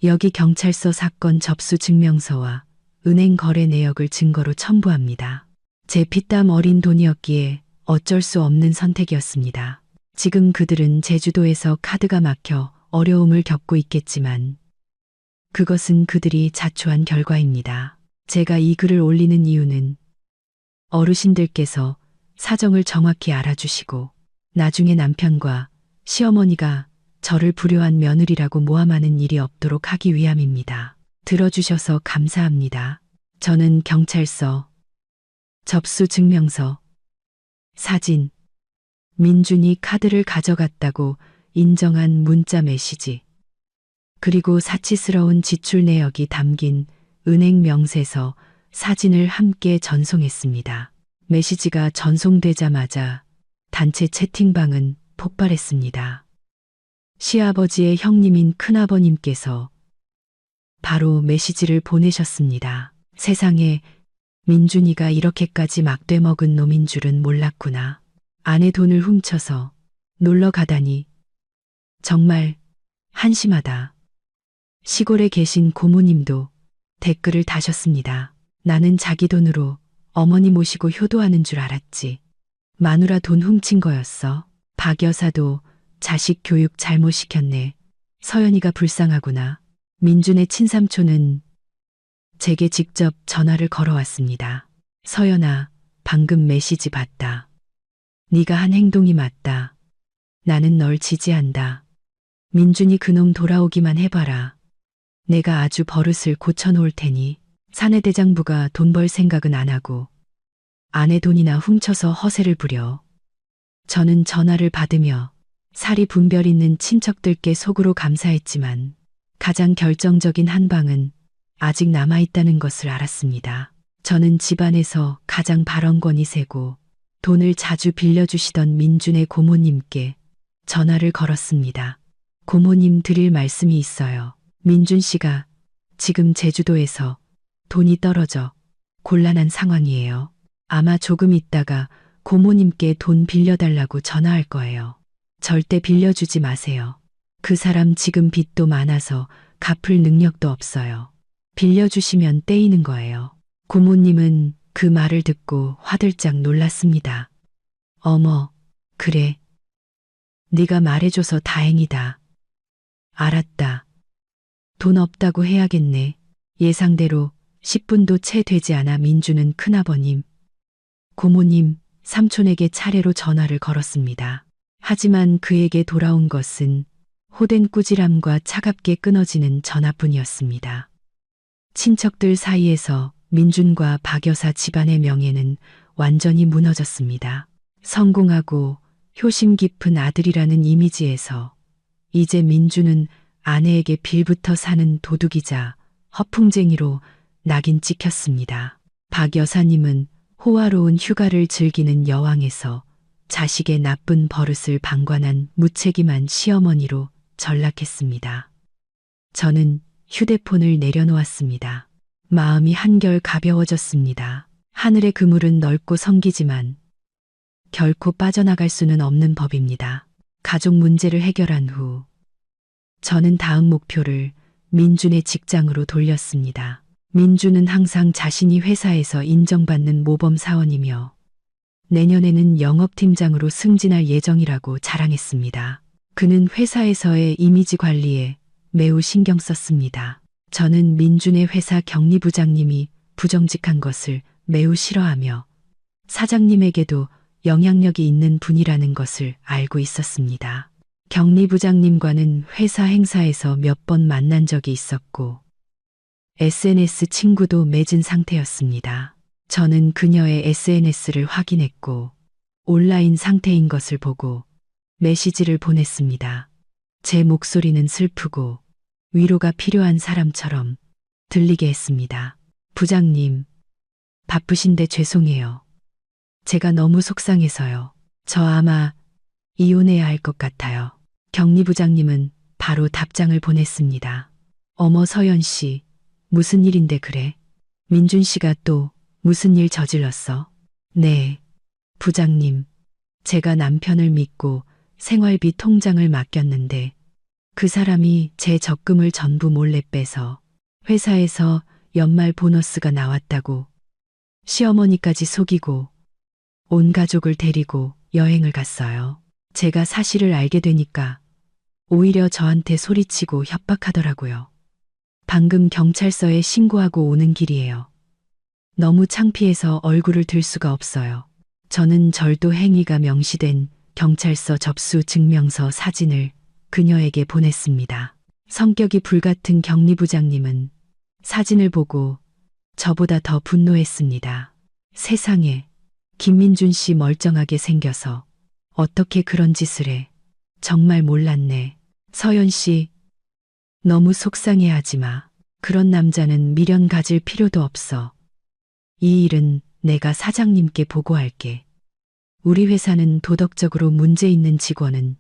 여기 경찰서 사건 접수 증명서와 은행 거래 내역을 증거로 첨부합니다. 제 피땀 어린 돈이었기에 어쩔 수 없는 선택이었습니다. 지금 그들은 제주도에서 카드가 막혀 어려움을 겪고 있겠지만 그것은 그들이 자초한 결과입니다. 제가 이 글을 올리는 이유는 어르신들께서 사정을 정확히 알아주시고 나중에 남편과 시어머니가 저를 불효한 며느리라고 모함하는 일이 없도록 하기 위함입니다. 들어주셔서 감사합니다. 저는 경찰서, 접수 증명서, 사진, 민준이 카드를 가져갔다고 인정한 문자 메시지, 그리고 사치스러운 지출 내역이 담긴 은행 명세서, 사진을 함께 전송했습니다. 메시지가 전송되자마자 단체 채팅방은 폭발했습니다. 시아버지의 형님인 큰아버님께서 바로 메시지를 보내셨습니다. 세상에 민준이가 이렇게까지 막돼 먹은 놈인 줄은 몰랐구나. 아내 돈을 훔쳐서 놀러 가다니 정말 한심하다. 시골에 계신 고모님도 댓글을 다셨습니다. 나는 자기 돈으로 어머니 모시고 효도하는 줄 알았지. 마누라 돈 훔친 거였어. 박 여사도 자식 교육 잘못 시켰네. 서연이가 불쌍하구나. 민준의 친삼촌은 제게 직접 전화를 걸어왔습니다. 서연아, 방금 메시지 봤다. 네가 한 행동이 맞다. 나는 널 지지한다. 민준이 그놈 돌아오기만 해봐라. 내가 아주 버릇을 고쳐놓을 테니. 사내대장부가 돈 벌 생각은 안 하고 아내 돈이나 훔쳐서 허세를 부려. 저는 전화를 받으며 사리 분별 있는 친척들께 속으로 감사했지만 가장 결정적인 한 방은 아직 남아있다는 것을 알았습니다. 저는 집안에서 가장 발언권이 세고 돈을 자주 빌려주시던 민준의 고모님께 전화를 걸었습니다. 고모님 드릴 말씀이 있어요. 민준 씨가 지금 제주도에서 돈이 떨어져 곤란한 상황이에요. 아마 조금 있다가 고모님께 돈 빌려달라고 전화할 거예요. 절대 빌려주지 마세요. 그 사람 지금 빚도 많아서 갚을 능력도 없어요. 빌려주시면 떼이는 거예요. 고모님은 그 말을 듣고 화들짝 놀랐습니다. 어머, 그래. 네가 말해줘서 다행이다. 알았다. 돈 없다고 해야겠네. 예상대로 10분도 채 되지 않아 민주는 큰아버님, 고모님, 삼촌에게 차례로 전화를 걸었습니다. 하지만 그에게 돌아온 것은 호된 꾸지람과 차갑게 끊어지는 전화뿐이었습니다. 친척들 사이에서 민준과 박 여사 집안의 명예는 완전히 무너졌습니다. 성공하고 효심 깊은 아들이라는 이미지에서 이제 민준은 아내에게 빌부터 사는 도둑이자 허풍쟁이로 낙인 찍혔습니다. 박 여사님은 호화로운 휴가를 즐기는 여왕에서 자식의 나쁜 버릇을 방관한 무책임한 시어머니로 전락했습니다. 저는 휴대폰을 내려놓았습니다. 마음이 한결 가벼워졌습니다. 하늘의 그물은 넓고 성기지만 결코 빠져나갈 수는 없는 법입니다. 가족 문제를 해결한 후 저는 다음 목표를 민준의 직장으로 돌렸습니다. 민준은 항상 자신이 회사에서 인정받는 모범 사원이며 내년에는 영업팀장으로 승진할 예정이라고 자랑했습니다. 그는 회사에서의 이미지 관리에 매우 신경 썼습니다. 저는 민준의 회사 격리부장님이 부정직한 것을 매우 싫어하며 사장님에게도 영향력이 있는 분이라는 것을 알고 있었습니다. 격리부장님과는 회사 행사에서 몇 번 만난 적이 있었고 SNS 친구도 맺은 상태였습니다. 저는 그녀의 SNS를 확인했고 온라인 상태인 것을 보고 메시지를 보냈습니다. 제 목소리는 슬프고 위로가 필요한 사람처럼 들리게 했습니다. 부장님, 바쁘신데 죄송해요. 제가 너무 속상해서요. 저 아마 이혼해야 할 것 같아요. 격리부장님은 바로 답장을 보냈습니다. 어머 서연 씨, 무슨 일인데 그래? 민준 씨가 또 무슨 일 저질렀어? 네, 부장님. 제가 남편을 믿고 생활비 통장을 맡겼는데 그 사람이 제 적금을 전부 몰래 빼서 회사에서 연말 보너스가 나왔다고 시어머니까지 속이고 온 가족을 데리고 여행을 갔어요. 제가 사실을 알게 되니까 오히려 저한테 소리치고 협박하더라고요. 방금 경찰서에 신고하고 오는 길이에요. 너무 창피해서 얼굴을 들 수가 없어요. 저는 절도 행위가 명시된 경찰서 접수 증명서 사진을 그녀에게 보냈습니다. 성격이 불같은 경리부장님은 사진을 보고 저보다 더 분노했습니다. 세상에, 김민준 씨 멀쩡하게 생겨서 어떻게 그런 짓을 해. 정말 몰랐네. 서연 씨, 너무 속상해하지 마. 그런 남자는 미련 가질 필요도 없어. 이 일은 내가 사장님께 보고할게. 우리 회사는 도덕적으로 문제 있는 직원은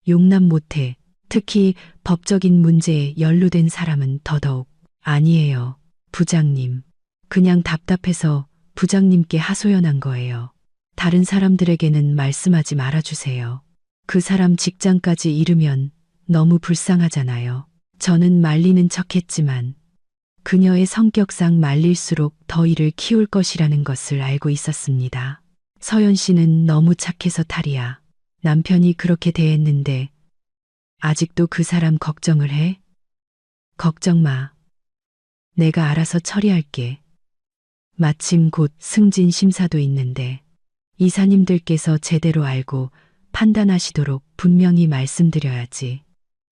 용납 못해. 특히 법적인 문제에 연루된 사람은 더더욱. 아니에요, 부장님. 그냥 답답해서 부장님께 하소연한 거예요. 다른 사람들에게는 말씀하지 말아주세요. 그 사람 직장까지 잃으면 너무 불쌍하잖아요. 저는 말리는 척했지만 그녀의 성격상 말릴수록 더 일을 키울 것이라는 것을 알고 있었습니다. 서연 씨는 너무 착해서 탈이야. 남편이 그렇게 대했는데 아직도 그 사람 걱정을 해? 걱정 마. 내가 알아서 처리할게. 마침 곧 승진 심사도 있는데 이사님들께서 제대로 알고 판단하시도록 분명히 말씀드려야지.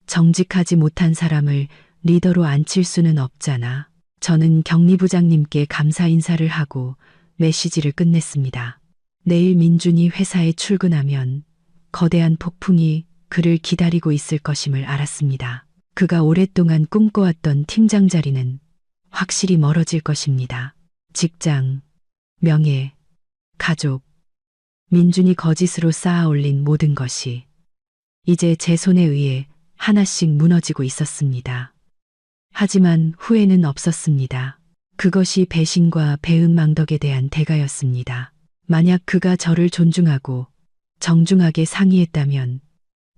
정직하지 못한 사람을 리더로 앉힐 수는 없잖아. 저는 경리부장님께 감사 인사를 하고 메시지를 끝냈습니다. 내일 민준이 회사에 출근하면 거대한 폭풍이 그를 기다리고 있을 것임을 알았습니다. 그가 오랫동안 꿈꿔왔던 팀장 자리는 확실히 멀어질 것입니다. 직장, 명예, 가족, 민준이 거짓으로 쌓아 올린 모든 것이 이제 제 손에 의해 하나씩 무너지고 있었습니다. 하지만 후회는 없었습니다. 그것이 배신과 배은망덕에 대한 대가였습니다. 만약 그가 저를 존중하고 정중하게 상의했다면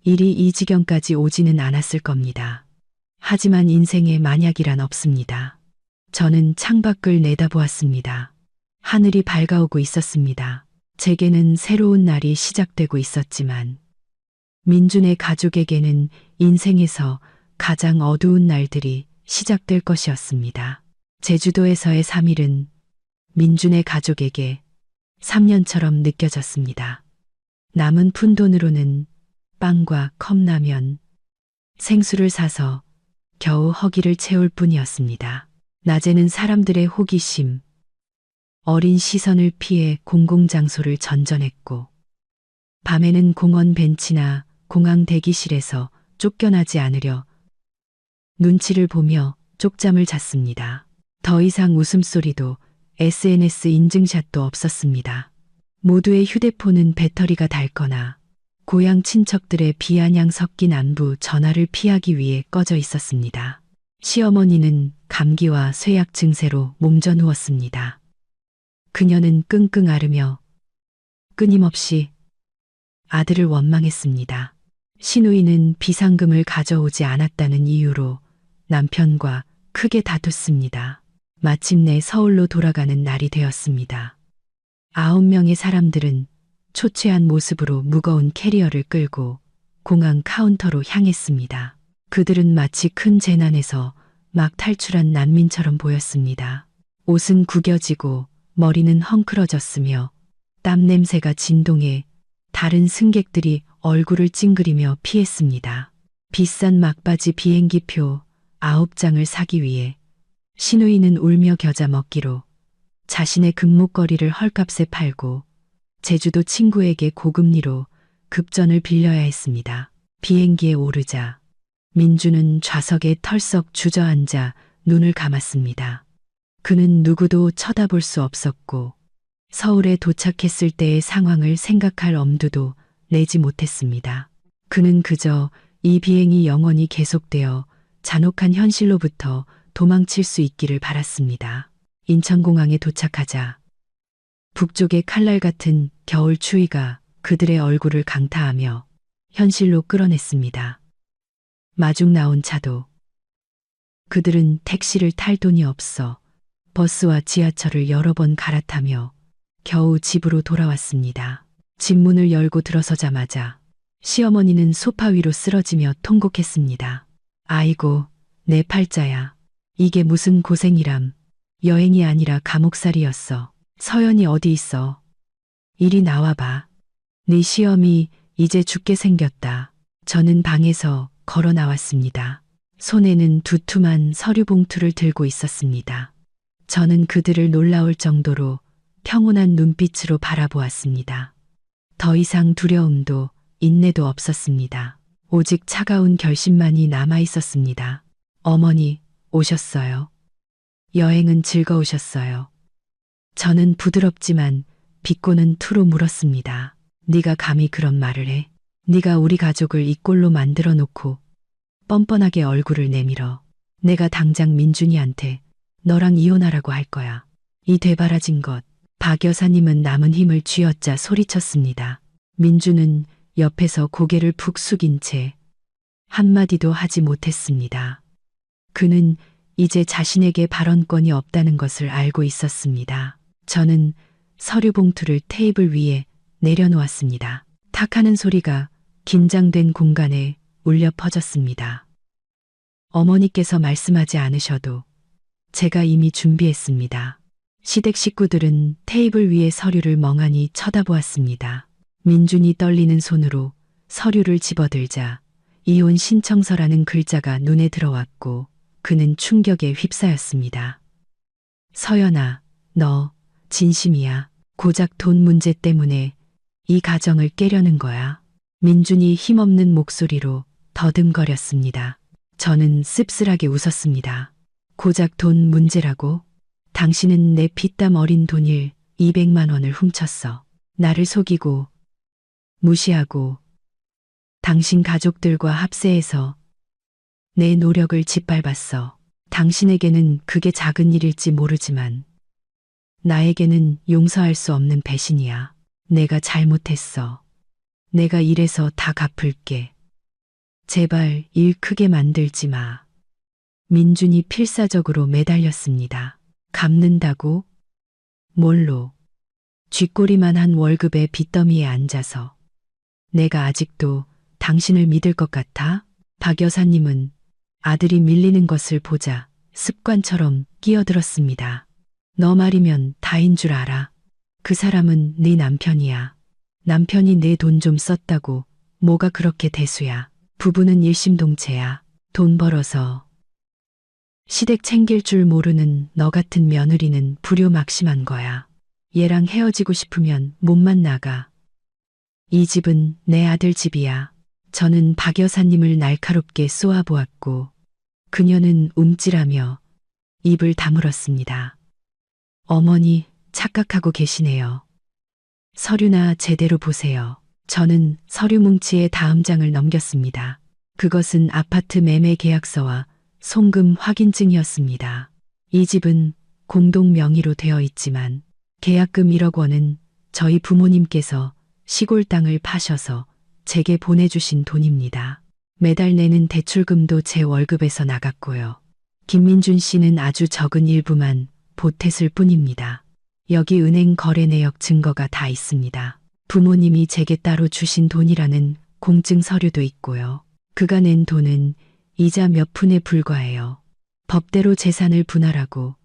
일이 이 지경까지 오지는 않았을 겁니다. 하지만 인생에 만약이란 없습니다. 저는 창밖을 내다보았습니다. 하늘이 밝아오고 있었습니다. 제게는 새로운 날이 시작되고 있었지만 민준의 가족에게는 인생에서 가장 어두운 날들이 시작될 것이었습니다. 제주도에서의 3일은 민준의 가족에게 3년처럼 느껴졌습니다. 남은 푼돈으로는 빵과 컵라면, 생수를 사서 겨우 허기를 채울 뿐이었습니다. 낮에는 사람들의 호기심, 어린 시선을 피해 공공장소를 전전했고, 밤에는 공원 벤치나 공항 대기실에서 쫓겨나지 않으려 눈치를 보며 쪽잠을 잤습니다. 더 이상 웃음소리도 SNS 인증샷도 없었습니다. 모두의 휴대폰은 배터리가 닳거나 고향 친척들의 비아냥 섞인 안부 전화를 피하기 위해 꺼져 있었습니다. 시어머니는 감기와 쇠약 증세로 몸져 누웠습니다. 그녀는 끙끙 앓으며 끊임없이 아들을 원망했습니다. 시누이는 비상금을 가져오지 않았다는 이유로 남편과 크게 다퉜습니다. 마침내 서울로 돌아가는 날이 되었습니다. 9명의 사람들은 초췌한 모습으로 무거운 캐리어를 끌고 공항 카운터로 향했습니다. 그들은 마치 큰 재난에서 막 탈출한 난민처럼 보였습니다. 옷은 구겨지고 머리는 헝클어졌으며 땀 냄새가 진동해 다른 승객들이 얼굴을 찡그리며 피했습니다. 비싼 막바지 비행기표 9장을 사기 위해 시누이는 울며 겨자 먹기로 자신의 금목걸이를 헐값에 팔고 제주도 친구에게 고금리로 급전을 빌려야 했습니다. 비행기에 오르자 민주는 좌석에 털썩 주저앉아 눈을 감았습니다. 그는 누구도 쳐다볼 수 없었고 서울에 도착했을 때의 상황을 생각할 엄두도 내지 못했습니다. 그는 그저 이 비행이 영원히 계속되어 잔혹한 현실로부터 도망칠 수 있기를 바랐습니다. 인천공항에 도착하자 북쪽의 칼날 같은 겨울 추위가 그들의 얼굴을 강타하며 현실로 끌어냈습니다. 마중 나온 차도. 그들은 택시를 탈 돈이 없어 버스와 지하철을 여러 번 갈아타며 겨우 집으로 돌아왔습니다. 집 문을 열고 들어서자마자 시어머니는 소파 위로 쓰러지며 통곡했습니다. 아이고, 내 팔자야. 이게 무슨 고생이람. 여행이 아니라 감옥살이였어. 서연이 어디 있어? 이리 나와봐. 네 시험이 이제 죽게 생겼다. 저는 방에서 걸어 나왔습니다. 손에는 두툼한 서류 봉투를 들고 있었습니다. 저는 그들을 놀라울 정도로 평온한 눈빛으로 바라보았습니다. 더 이상 두려움도 인내도 없었습니다. 오직 차가운 결심만이 남아 있었습니다. 어머니, 오셨어요. 여행은 즐거우셨어요. 저는 부드럽지만 비꼬는 투로 물었습니다. 네가 감히 그런 말을 해? 네가 우리 가족을 이 꼴로 만들어 놓고 뻔뻔하게 얼굴을 내밀어. 내가 당장 민준이한테 너랑 이혼하라고 할 거야. 이 되바라진 것. 박 여사님은 남은 힘을 쥐어짜 소리쳤습니다. 민준은 옆에서 고개를 푹 숙인 채 한마디도 하지 못했습니다. 그는 이제 자신에게 발언권이 없다는 것을 알고 있었습니다. 저는 서류 봉투를 테이블 위에 내려놓았습니다. 탁하는 소리가 긴장된 공간에 울려 퍼졌습니다. 어머니께서 말씀하지 않으셔도 제가 이미 준비했습니다. 시댁 식구들은 테이블 위의 서류를 멍하니 쳐다보았습니다. 민준이 떨리는 손으로 서류를 집어들자 이혼 신청서라는 글자가 눈에 들어왔고 그는 충격에 휩싸였습니다. 서연아, 너 진심이야. 고작 돈 문제 때문에 이 가정을 깨려는 거야. 민준이 힘없는 목소리로 더듬거렸습니다. 저는 씁쓸하게 웃었습니다. 고작 돈 문제라고? 당신은 내 피땀 어린 돈일 200만 원을 훔쳤어. 나를 속이고 무시하고 당신 가족들과 합세해서 내 노력을 짓밟았어. 당신에게는 그게 작은 일일지 모르지만 나에게는 용서할 수 없는 배신이야. 내가 잘못했어. 내가 이래서 다 갚을게. 제발 일 크게 만들지 마. 민준이 필사적으로 매달렸습니다. 갚는다고? 뭘로? 쥐꼬리만 한 월급의 빚더미에 앉아서. 내가 아직도 당신을 믿을 것 같아? 박 여사님은 아들이 밀리는 것을 보자 습관처럼 끼어들었습니다. 너 말이면 다인 줄 알아. 그 사람은 네 남편이야. 남편이 내 돈 좀 썼다고 뭐가 그렇게 대수야. 부부는 일심동체야. 돈 벌어서. 시댁 챙길 줄 모르는 너 같은 며느리는 불효막심한 거야. 얘랑 헤어지고 싶으면 몸만 나가. 이 집은 내 아들 집이야. 저는 박 여사님을 날카롭게 쏘아보았고 그녀는 움찔하며 입을 다물었습니다. 어머니, 착각하고 계시네요. 서류나 제대로 보세요. 저는 서류 뭉치의 다음 장을 넘겼습니다. 그것은 아파트 매매 계약서와 송금 확인증이었습니다. 이 집은 공동 명의로 되어 있지만 계약금 1억 원은 저희 부모님께서 시골 땅을 파셔서 제게 보내주신 돈입니다. 매달 내는 대출금도 제 월급에서 나갔고요. 김민준 씨는 아주 적은 일부만 보탰을 뿐입니다. 여기 은행 거래 내역 증거가 다 있습니다. 부모님이 제게 따로 주신 돈이라는 공증 서류도 있고요. 그가 낸 돈은 이자 몇 푼에 불과해요. 법대로 재산을 분할하고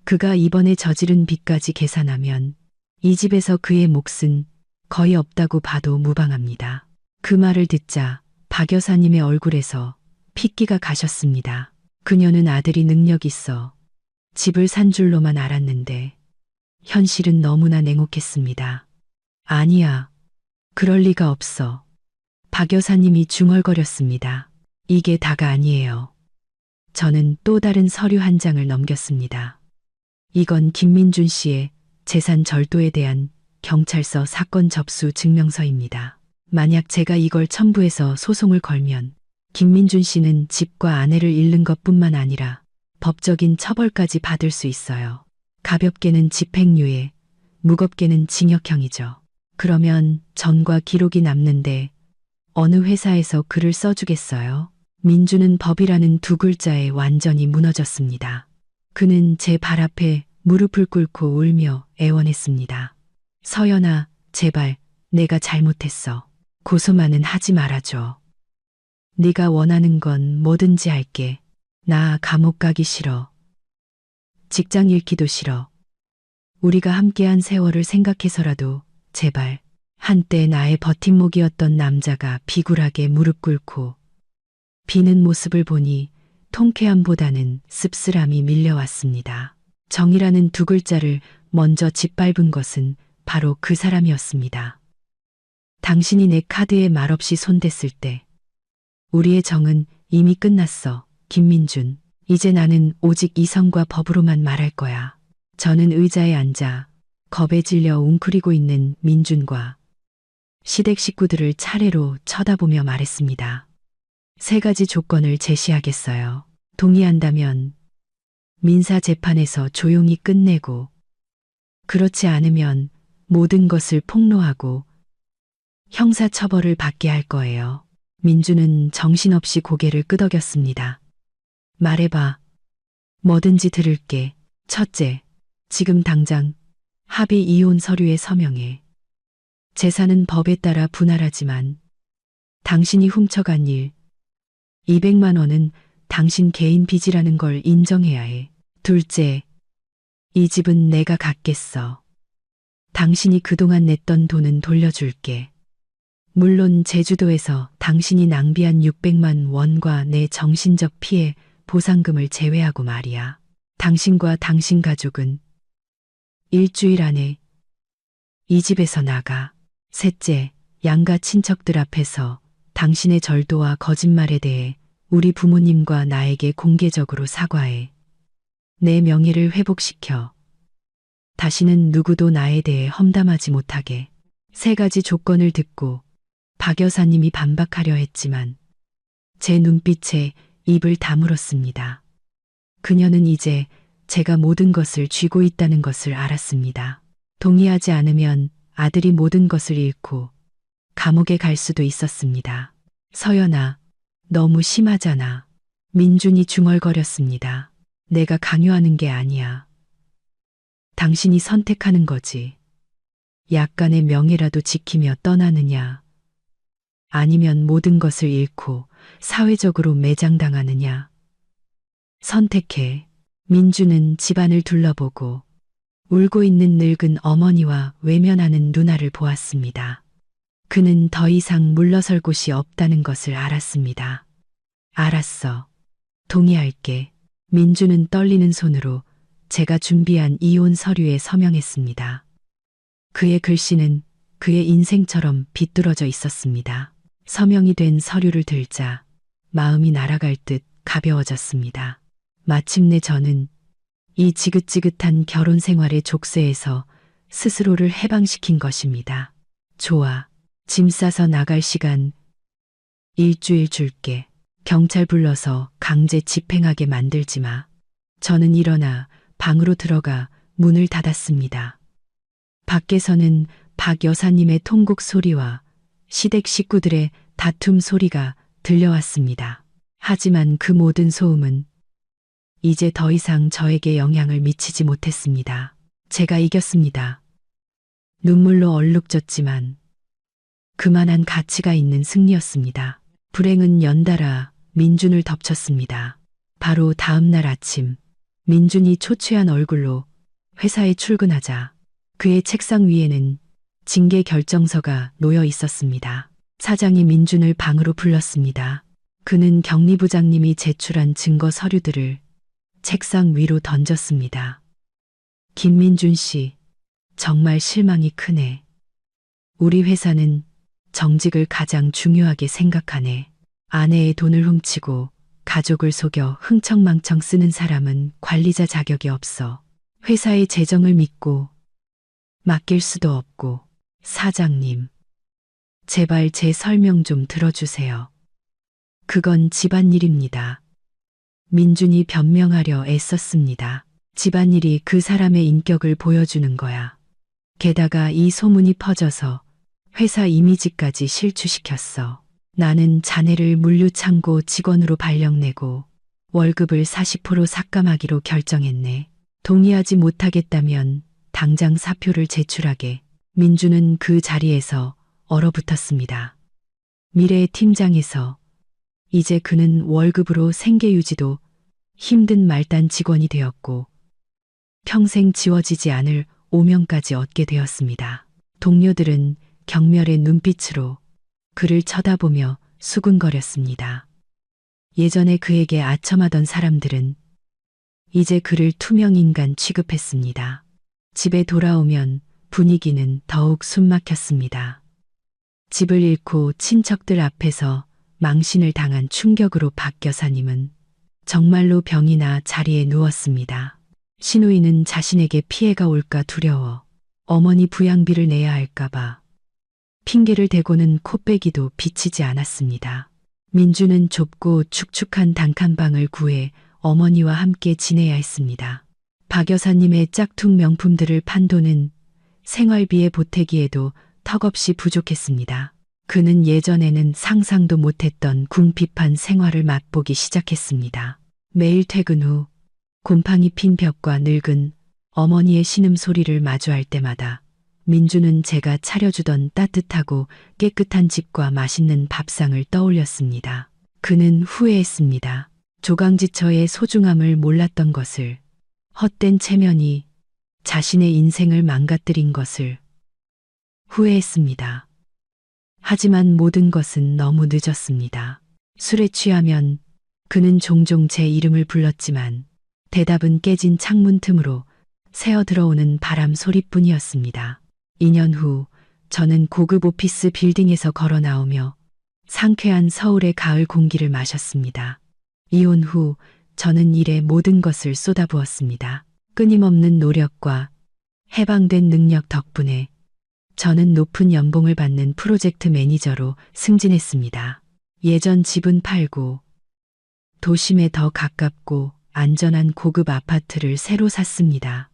그가 이번에 저지른 빚까지 계산하면 이 집에서 그의 몫은 거의 없다고 봐도 무방합니다. 그 말을 듣자 박 여사님의 얼굴에서 핏기가 가셨습니다. 그녀는 아들이 능력 있어 집을 산 줄로만 알았는데 현실은 너무나 냉혹했습니다. 아니야. 그럴 리가 없어. 박 여사님이 중얼거렸습니다. 이게 다가 아니에요. 저는 또 다른 서류 한 장을 넘겼습니다. 이건 김민준 씨의 재산 절도에 대한 경찰서 사건 접수 증명서입니다. 만약 제가 이걸 첨부해서 소송을 걸면 김민준 씨는 집과 아내를 잃는 것뿐만 아니라 법적인 처벌까지 받을 수 있어요. 가볍게는 집행유예, 무겁게는 징역형이죠. 그러면 전과 기록이 남는데 어느 회사에서 글을 써주겠어요? 민주는 법이라는 두 글자에 완전히 무너졌습니다. 그는 제 발 앞에 무릎을 꿇고 울며 애원했습니다. 서연아, 제발 내가 잘못했어. 고소만은 하지 말아줘. 네가 원하는 건 뭐든지 할게. 나 감옥 가기 싫어. 직장 잃기도 싫어. 우리가 함께한 세월을 생각해서라도 제발. 한때 나의 버팀목이었던 남자가 비굴하게 무릎 꿇고 비는 모습을 보니 통쾌함보다는 씁쓸함이 밀려왔습니다. 정이라는 두 글자를 먼저 짓밟은 것은 바로 그 사람이었습니다. 당신이 내 카드에 말없이 손댔을 때 우리의 정은 이미 끝났어. 김민준. 이제 나는 오직 이성과 법으로만 말할 거야. 저는 의자에 앉아 겁에 질려 웅크리고 있는 민준과 시댁 식구들을 차례로 쳐다보며 말했습니다. 세 가지 조건을 제시하겠어요. 동의한다면 민사 재판에서 조용히 끝내고, 그렇지 않으면 모든 것을 폭로하고 형사 처벌을 받게 할 거예요. 민주는 정신없이 고개를 끄덕였습니다. 말해봐. 뭐든지 들을게. 첫째, 지금 당장 합의 이혼 서류에 서명해. 재산은 법에 따라 분할하지만 당신이 훔쳐간 일, 200만 원은 당신 개인 빚이라는 걸 인정해야 해. 둘째, 이 집은 내가 갖겠어. 당신이 그동안 냈던 돈은 돌려줄게. 물론 제주도에서 당신이 낭비한 600만 원과 내 정신적 피해 보상금을 제외하고 말이야. 당신과 당신 가족은 일주일 안에 이 집에서 나가. 셋째, 양가 친척들 앞에서 당신의 절도와 거짓말에 대해 우리 부모님과 나에게 공개적으로 사과해. 내 명예를 회복시켜. 다시는 누구도 나에 대해 험담하지 못하게. 세 가지 조건을 듣고 박 여사님이 반박하려 했지만 제 눈빛에 입을 다물었습니다. 그녀는 이제 제가 모든 것을 쥐고 있다는 것을 알았습니다. 동의하지 않으면 아들이 모든 것을 잃고 감옥에 갈 수도 있었습니다. 서연아, 너무 심하잖아. 민준이 중얼거렸습니다. 내가 강요하는 게 아니야. 당신이 선택하는 거지. 약간의 명예라도 지키며 떠나느냐, 아니면 모든 것을 잃고 사회적으로 매장당하느냐. 선택해. 민주는 집안을 둘러보고 울고 있는 늙은 어머니와 외면하는 누나를 보았습니다. 그는 더 이상 물러설 곳이 없다는 것을 알았습니다. 알았어. 동의할게. 민주는 떨리는 손으로 제가 준비한 이혼 서류에 서명했습니다. 그의 글씨는 그의 인생처럼 비뚤어져 있었습니다. 서명이 된 서류를 들자 마음이 날아갈 듯 가벼워졌습니다. 마침내 저는 이 지긋지긋한 결혼 생활의 족쇄에서 스스로를 해방시킨 것입니다. 좋아. 짐 싸서 나갈 시간 일주일 줄게. 경찰 불러서 강제 집행하게 만들지 마. 저는 일어나 방으로 들어가 문을 닫았습니다. 밖에서는 박 여사님의 통곡 소리와 시댁 식구들의 다툼 소리가 들려왔습니다. 하지만 그 모든 소음은 이제 더 이상 저에게 영향을 미치지 못했습니다. 제가 이겼습니다. 눈물로 얼룩졌지만 그만한 가치가 있는 승리였습니다. 불행은 연달아 민준을 덮쳤습니다. 바로 다음 날 아침, 민준이 초췌한 얼굴로 회사에 출근하자 그의 책상 위에는 징계 결정서가 놓여 있었습니다. 사장이 민준을 방으로 불렀습니다. 그는 경리부장님이 제출한 증거 서류들을 책상 위로 던졌습니다. 김민준 씨, 정말 실망이 크네. 우리 회사는 정직을 가장 중요하게 생각하네. 아내의 돈을 훔치고 가족을 속여 흥청망청 쓰는 사람은 관리자 자격이 없어. 회사의 재정을 믿고 맡길 수도 없고. 사장님, 제발 제 설명 좀 들어주세요. 그건 집안일입니다. 민준이 변명하려 애썼습니다. 집안일이 그 사람의 인격을 보여주는 거야. 게다가 이 소문이 퍼져서 회사 이미지까지 실추시켰어. 나는 자네를 물류창고 직원으로 발령내고 월급을 40% 삭감하기로 결정했네. 동의하지 못하겠다면 당장 사표를 제출하게. 민주는 그 자리에서 얼어붙었습니다. 미래의 팀장에서 이제 그는 월급으로 생계 유지도 힘든 말단 직원이 되었고 평생 지워지지 않을 오명까지 얻게 되었습니다. 동료들은 경멸의 눈빛으로 그를 쳐다보며 수군거렸습니다. 예전에 그에게 아첨하던 사람들은 이제 그를 투명인간 취급했습니다. 집에 돌아오면 분위기는 더욱 숨막혔습니다. 집을 잃고 친척들 앞에서 망신을 당한 충격으로 박 여사님은 정말로 병이나 자리에 누웠습니다. 신우이는 자신에게 피해가 올까 두려워 어머니 부양비를 내야 할까봐 핑계를 대고는 코빼기도 비치지 않았습니다. 민주는 좁고 축축한 단칸방을 구해 어머니와 함께 지내야 했습니다. 박 여사님의 짝퉁 명품들을 판 돈은 생활비에 보태기에도 턱없이 부족했습니다. 그는 예전에는 상상도 못했던 궁핍한 생활을 맛보기 시작했습니다. 매일 퇴근 후 곰팡이 핀 벽과 늙은 어머니의 신음소리를 마주할 때마다 민주는 제가 차려주던 따뜻하고 깨끗한 집과 맛있는 밥상을 떠올렸습니다. 그는 후회했습니다. 조강지처의 소중함을 몰랐던 것을, 헛된 체면이 자신의 인생을 망가뜨린 것을 후회했습니다. 하지만 모든 것은 너무 늦었습니다. 술에 취하면 그는 종종 제 이름을 불렀지만 대답은 깨진 창문 틈으로 새어 들어오는 바람 소리뿐이었습니다. 2년 후 저는 고급 오피스 빌딩에서 걸어 나오며 상쾌한 서울의 가을 공기를 마셨습니다. 이혼 후 저는 일에 모든 것을 쏟아부었습니다. 끊임없는 노력과 해방된 능력 덕분에 저는 높은 연봉을 받는 프로젝트 매니저로 승진했습니다. 예전 집은 팔고 도심에 더 가깝고 안전한 고급 아파트를 새로 샀습니다.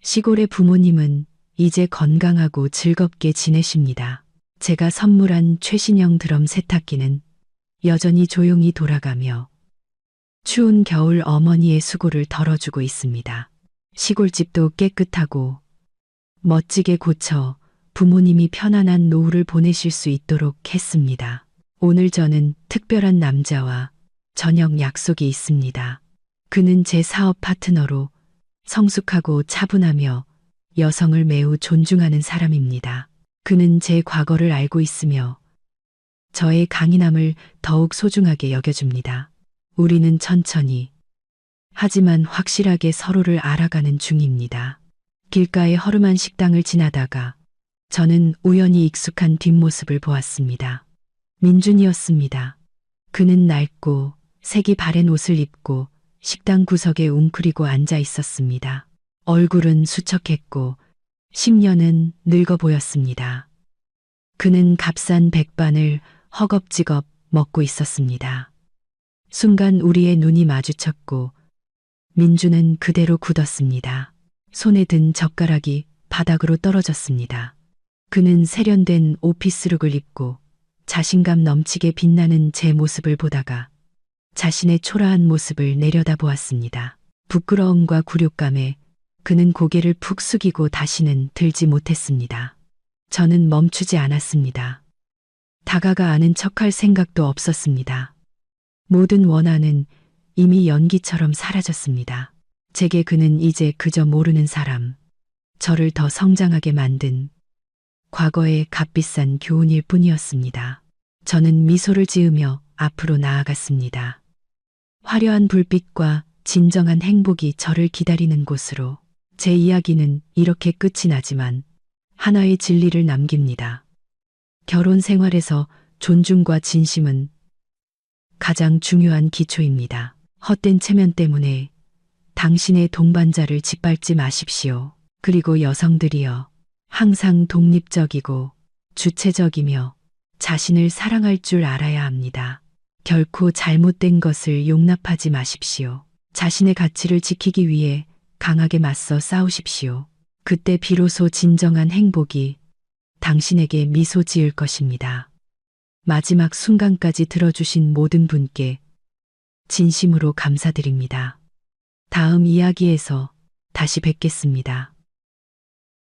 시골의 부모님은 이제 건강하고 즐겁게 지내십니다. 제가 선물한 최신형 드럼 세탁기는 여전히 조용히 돌아가며 추운 겨울 어머니의 수고를 덜어주고 있습니다. 시골집도 깨끗하고 멋지게 고쳐 부모님이 편안한 노후를 보내실 수 있도록 했습니다. 오늘 저는 특별한 남자와 저녁 약속이 있습니다. 그는 제 사업 파트너로 성숙하고 차분하며 여성을 매우 존중하는 사람입니다. 그는 제 과거를 알고 있으며 저의 강인함을 더욱 소중하게 여겨줍니다. 우리는 천천히 하지만 확실하게 서로를 알아가는 중입니다. 길가의 허름한 식당을 지나다가 저는 우연히 익숙한 뒷모습을 보았습니다. 민준이었습니다. 그는 낡고 색이 바랜 옷을 입고 식당 구석에 웅크리고 앉아 있었습니다. 얼굴은 수척했고 10년은 늙어 보였습니다. 그는 값싼 백반을 허겁지겁 먹고 있었습니다. 순간 우리의 눈이 마주쳤고 민주는 그대로 굳었습니다. 손에 든 젓가락이 바닥으로 떨어졌습니다. 그는 세련된 오피스룩을 입고 자신감 넘치게 빛나는 제 모습을 보다가 자신의 초라한 모습을 내려다보았습니다. 부끄러움과 굴욕감에 그는 고개를 푹 숙이고 다시는 들지 못했습니다. 저는 멈추지 않았습니다. 다가가 아는 척할 생각도 없었습니다. 모든 원한은 이미 연기처럼 사라졌습니다. 제게 그는 이제 그저 모르는 사람, 저를 더 성장하게 만든 과거의 값비싼 교훈일 뿐이었습니다. 저는 미소를 지으며 앞으로 나아갔습니다. 화려한 불빛과 진정한 행복이 저를 기다리는 곳으로. 제 이야기는 이렇게 끝이 나지만 하나의 진리를 남깁니다. 결혼 생활에서 존중과 진심은 가장 중요한 기초입니다. 헛된 체면 때문에 당신의 동반자를 짓밟지 마십시오. 그리고 여성들이여, 항상 독립적이고 주체적이며 자신을 사랑할 줄 알아야 합니다. 결코 잘못된 것을 용납하지 마십시오. 자신의 가치를 지키기 위해 강하게 맞서 싸우십시오. 그때 비로소 진정한 행복이 당신에게 미소 지을 것입니다. 마지막 순간까지 들어주신 모든 분께 진심으로 감사드립니다. 다음 이야기에서 다시 뵙겠습니다.